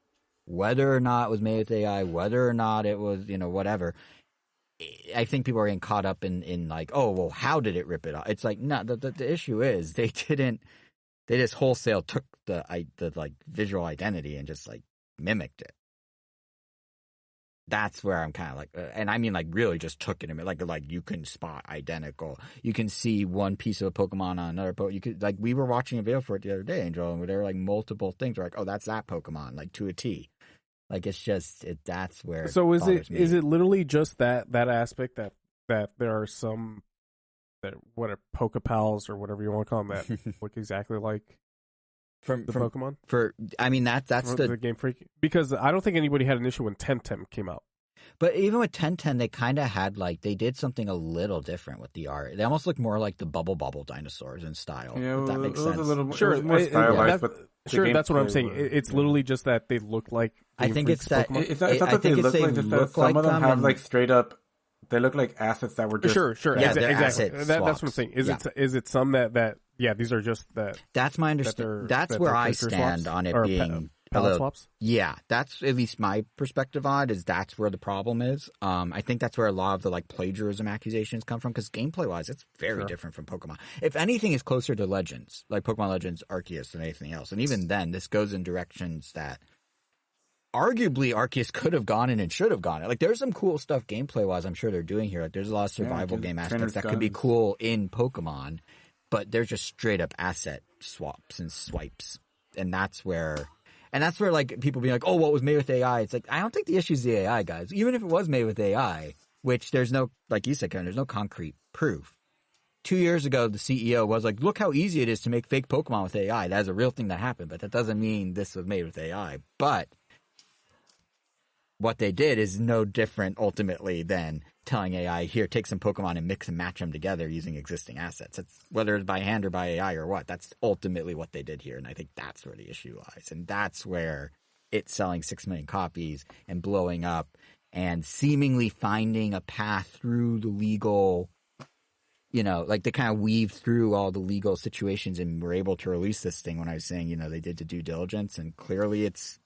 S3: whether or not it was made with AI, whether or not it was, whatever, I think people are getting caught up in like, oh, well, how did it rip it off? It's like, no, the issue is they just wholesale took the like visual identity and just like mimicked it. That's where I'm kind of like, and I mean like really just took it. Like you can spot identical. You can see one piece of a Pokemon on another Pokemon. You could like we were watching a video for it the other day, Angel, and there were like multiple things. We're like, oh, that's that Pokemon, like to a T. Like it's just that's where.
S2: So is
S3: it
S2: it literally just that aspect that there are some that what are Pokepals or whatever you want to call them that look exactly like
S3: from
S2: Pokemon?
S3: I mean that's
S2: the Game Freak, because I don't think anybody had an issue when Temtem came out.
S3: But even with 1010, they kind of had like they did something a little different with the art. They almost look more like the Bubble dinosaurs in style.
S1: Yeah,
S3: if that makes
S1: it was
S3: sense.
S1: a little more,
S2: Sure,
S1: it was more stylized, but
S2: sure, that's what I'm saying.
S1: was,
S2: It's literally just that they look like
S3: I
S2: Game
S3: think
S2: Freak's
S3: it's that
S2: Pokemon.
S1: it's not that they look like this. Some of them have like straight up. They look like assets that were just
S2: Sure.
S3: Yeah,
S2: exactly.
S3: they're asset
S2: That's what I'm
S3: swaps.
S2: saying.
S3: Yeah.
S2: Is it some that yeah, these are just that.
S3: That's my understanding. That's where I stand on it being
S2: palette swaps.
S3: Yeah, that's at least my perspective on it. Is that's where the problem is. I think that's where a lot of the like plagiarism accusations come from because gameplay wise, it's very different from Pokemon. If anything, is closer to Legends, like Pokemon Legends Arceus than anything else. And even then, this goes in directions that arguably Arceus could have gone in and should have gone in. Like there's some cool stuff gameplay wise. I'm sure they're doing here. Like there's a lot of survival game aspects that could be cool in Pokemon, but they're just straight up asset swaps and swipes, and that's where like people being like, oh, what was made with AI? It's like I don't think the issue is the AI, guys. Even if it was made with AI, which there's no, like you said, Kevin, there's no concrete proof. 2 years ago, the CEO was like, look how easy it is to make fake Pokemon with AI. That is a real thing that happened, but that doesn't mean this was made with AI. But what they did is no different ultimately than telling AI, here, take some Pokemon and mix and match them together using existing assets. It's, whether it's by hand or by AI or what, that's ultimately what they did here. And I think that's where the issue lies. And that's where it's selling 6 million copies and blowing up and seemingly finding a path through the legal, like they kind of weaved through all the legal situations and were able to release this thing when I was saying, they did the due diligence and clearly it's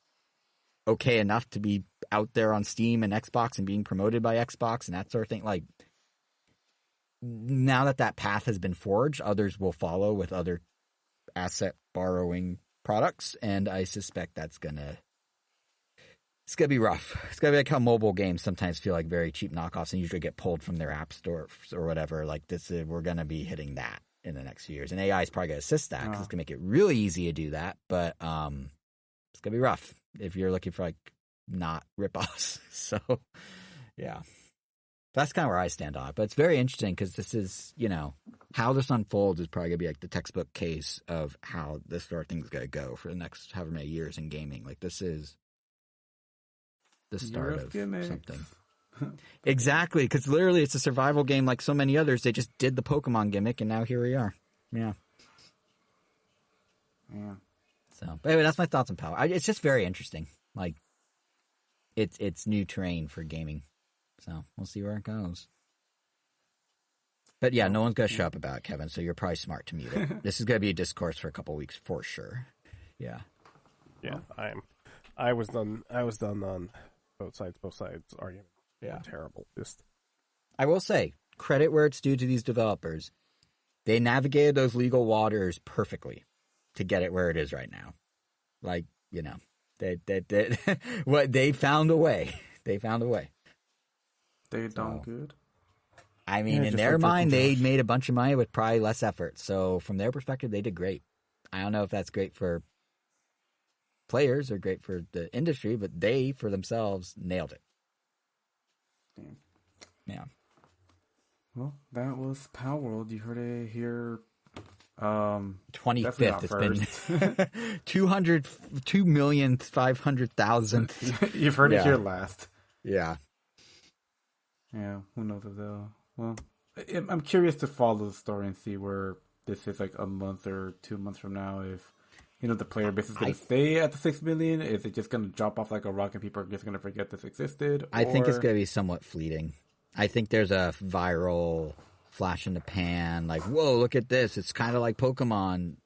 S3: okay enough to be out there on Steam and Xbox and being promoted by Xbox and that sort of thing. Like, now that path has been forged, others will follow with other asset borrowing products, and I suspect it's gonna be rough. It's gonna be like how mobile games sometimes feel like very cheap knockoffs and usually get pulled from their app store or whatever. Like we're gonna be hitting that. in the next few years. And AI is probably going to assist that because it's going to make it really easy to do that. But it's going to be rough if you're looking for, like, not rip-offs. So, yeah. That's kind of where I stand on it. But it's very interesting because this is, you know, how this unfolds is probably going to be like the textbook case of how this sort of thing's going to go for the next however many years in gaming. Like, this is the start of something. Exactly, because literally it's a survival game like so many others. They just did the Pokemon gimmick, and now here we are. Yeah. So, but anyway, that's my thoughts on Power. It's just very interesting. Like, it's new terrain for gaming. So we'll see where it goes. But yeah, no one's going to shut up about it, Kevin, so you're probably smart to mute it. This is going to be a discourse for a couple of weeks for sure. Yeah.
S2: Yeah, I was done on both sides argument.
S3: Yeah.
S2: Terrible. Just
S3: I will say, credit where it's due to these developers. They navigated those legal waters perfectly to get it where it is right now. Like, you know, they found a way. They found a way.
S1: They done good.
S3: I mean, in their mind, they made a bunch of money with probably less effort. So from their perspective, they did great. I don't know if that's great for players or great for the industry, but they, for themselves, nailed it. Yeah. Well,
S1: that was Palworld. You heard it here.
S3: 25th. It's been 2,500,000.
S1: You've heard it here last.
S3: Yeah.
S1: Yeah, who knows if they'll... Well, I'm curious to follow the story and see where this is like a month or 2 months from now. If, you know, the player base is going to stay at the 6 million. Is it just going to drop off like a rock and people are just going to forget this existed?
S3: I think it's going to be somewhat fleeting. I think there's a viral flash in the pan, like, whoa, look at this. It's kind of like Pokemon,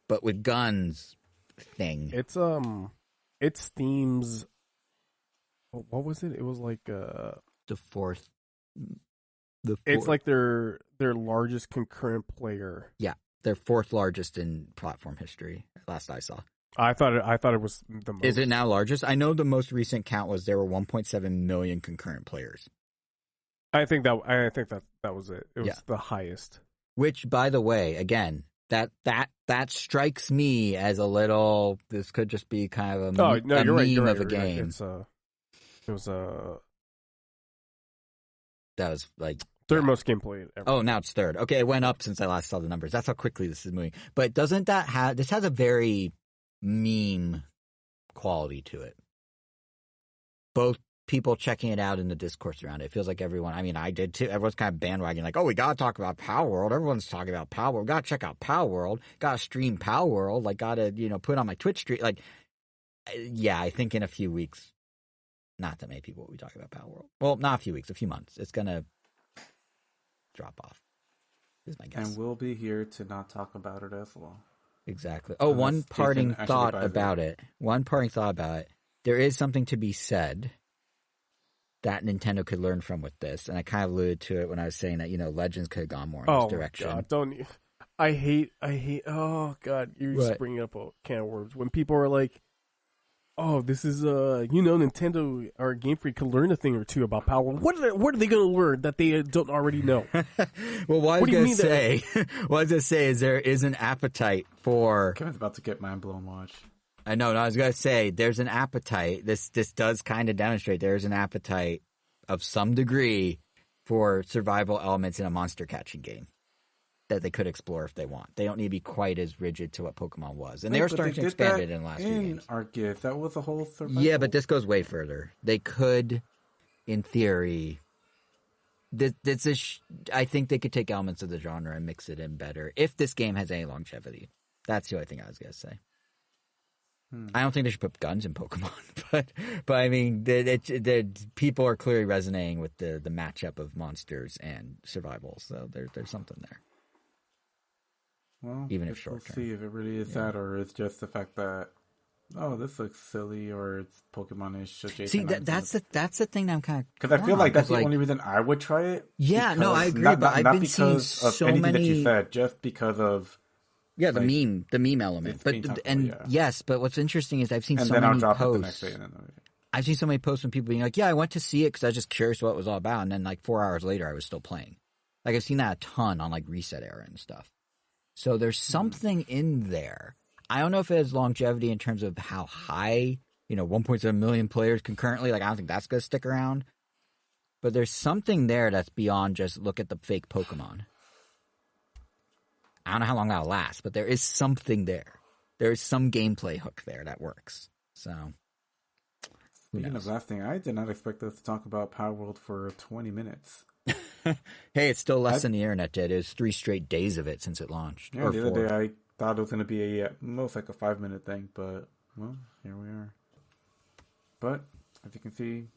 S3: but with guns thing.
S2: It's Steam's... What was it? It was like...
S3: The fourth.
S2: It's like their largest concurrent player.
S3: Yeah, their fourth largest in platform history. Last I saw.
S2: I thought it was the most.
S3: Is it now largest? I know the most recent count was there were 1.7 million concurrent players.
S2: I think that was it. It was the highest.
S3: Which, by the way, again, that strikes me as a little. This could just be kind of a meme of a game.
S2: It was a.
S3: That was like
S2: third most game played ever.
S3: Oh, now it's third. Okay, it went up since I last saw the numbers. That's how quickly this is moving. But doesn't that have... This has a very meme quality to it. Both people checking it out in the discourse around it. It feels like everyone... I mean, I did too. Everyone's kind of bandwagoning like, oh, we got to talk about Palworld. Everyone's talking about Palworld. We got to check out Palworld. Got to stream Palworld. Like, got to, you know, put it on my Twitch stream. Like, yeah, I think in a few weeks... Not that many people will be talking about Palworld. Well, not a few weeks, a few months. It's going to drop off, is my guess.
S1: And we'll be here to not talk about it as well.
S3: Exactly. Oh, one parting thought about it. One parting thought about it. There is something to be said that Nintendo could learn from with this. And I kind of alluded to it when I was saying that, you know, Legends could have gone more in this direction.
S2: Oh, my God. Don't... I hate... Oh, God. You're just bringing up a can of worms. When people are like, oh, this is, you know, Nintendo or Game Freak could learn a thing or two about Palworld. What are they going to learn that they don't already know?
S3: Well, what I was going to say is there is an appetite for...
S1: Kevin's about to get mind-blown watch.
S3: I know, I was going to say, there's an appetite. This does kind of demonstrate there's an appetite of some degree for survival elements in a monster catching game that they could explore if they want. They don't need to be quite as rigid to what Pokemon was. And they are starting to expand it in the last few games.
S1: Arceus, that was a whole survival.
S3: Yeah, but this goes way further. They could, in theory... I think they could take elements of the genre and mix it in better if this game has any longevity. That's the only thing I was going to say. I don't think they should put guns in Pokemon, but I mean, people are clearly resonating with the matchup of monsters and survival, so there's something there.
S1: Well,
S3: even if short term.
S1: We'll see if it really is that, or it's just the fact that, oh, this looks silly, or it's Pokemon-ish.
S3: See, that's the thing that I'm kind of...
S1: Because I feel like that's the only reason I would try it.
S3: Yeah, no, I agree, but I've been seeing so many...
S1: that you said, just because of...
S3: Yeah, the meme element. Yes, but what's interesting is I've seen so many posts. I've seen so many posts from people being like, yeah, I went to see it because I was just curious what it was all about, and then like 4 hours later I was still playing. Like I've seen that a ton on like Reset Era and stuff. So there's something in there. I don't know if it has longevity in terms of how high, 1.7 million players concurrently. Like, I don't think that's going to stick around. But there's something there that's beyond just look at the fake Pokemon. I don't know how long that'll last, but there is something there. There is some gameplay hook there that works. So,
S1: speaking of last thing, I did not expect us to talk about Palworld for 20 minutes.
S3: Hey, it's still less than the internet did. It was 3 straight days of it since it launched.
S1: Yeah, the other day I thought it was going to be at most like a 5-minute thing, but, well, here we are. But, as you can see,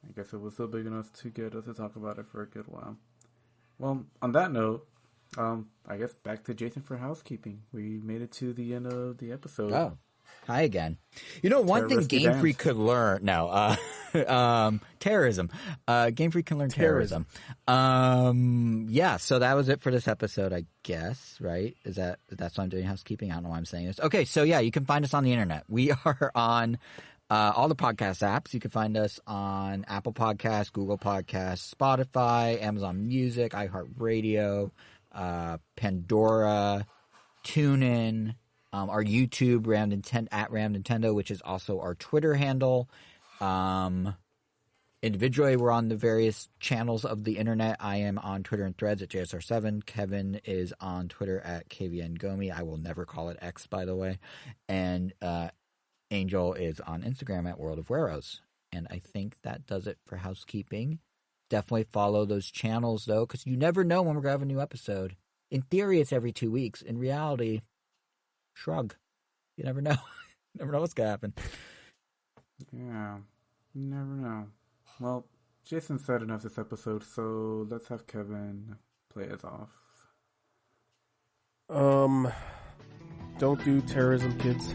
S1: I guess it was still big enough to get us to talk about it for a good while. Well, on that note, I guess back to Jason for housekeeping. We made it to the end of the episode.
S3: Oh, hi again. One thing Game Freak could learn. No, terrorism. Game Freak can learn terrorism. Yeah, so that was it for this episode, I guess, right? That's why I'm doing housekeeping? I don't know why I'm saying this. Okay, so yeah, you can find us on the internet. We are on all the podcast apps. You can find us on Apple Podcasts, Google Podcasts, Spotify, Amazon Music, iHeartRadio, Pandora, TuneIn, our YouTube at Ram Nintendo, which is also our Twitter handle. Individually, we're on the various channels of the internet. I am on Twitter and Threads at JSR7. Kevin is on Twitter at KVNGomi. I will never call it X, by the way. And Angel is on Instagram at World of Weros. And I think that does it for housekeeping. Definitely follow those channels, though, because you never know when we're going to have a new episode. In theory, it's every 2 weeks. In reality, shrug. You never know. You never know what's going to happen.
S1: Yeah, you never know. Well, Jason said enough this episode, so let's have Kevin play us off.
S2: Don't do terrorism, kids.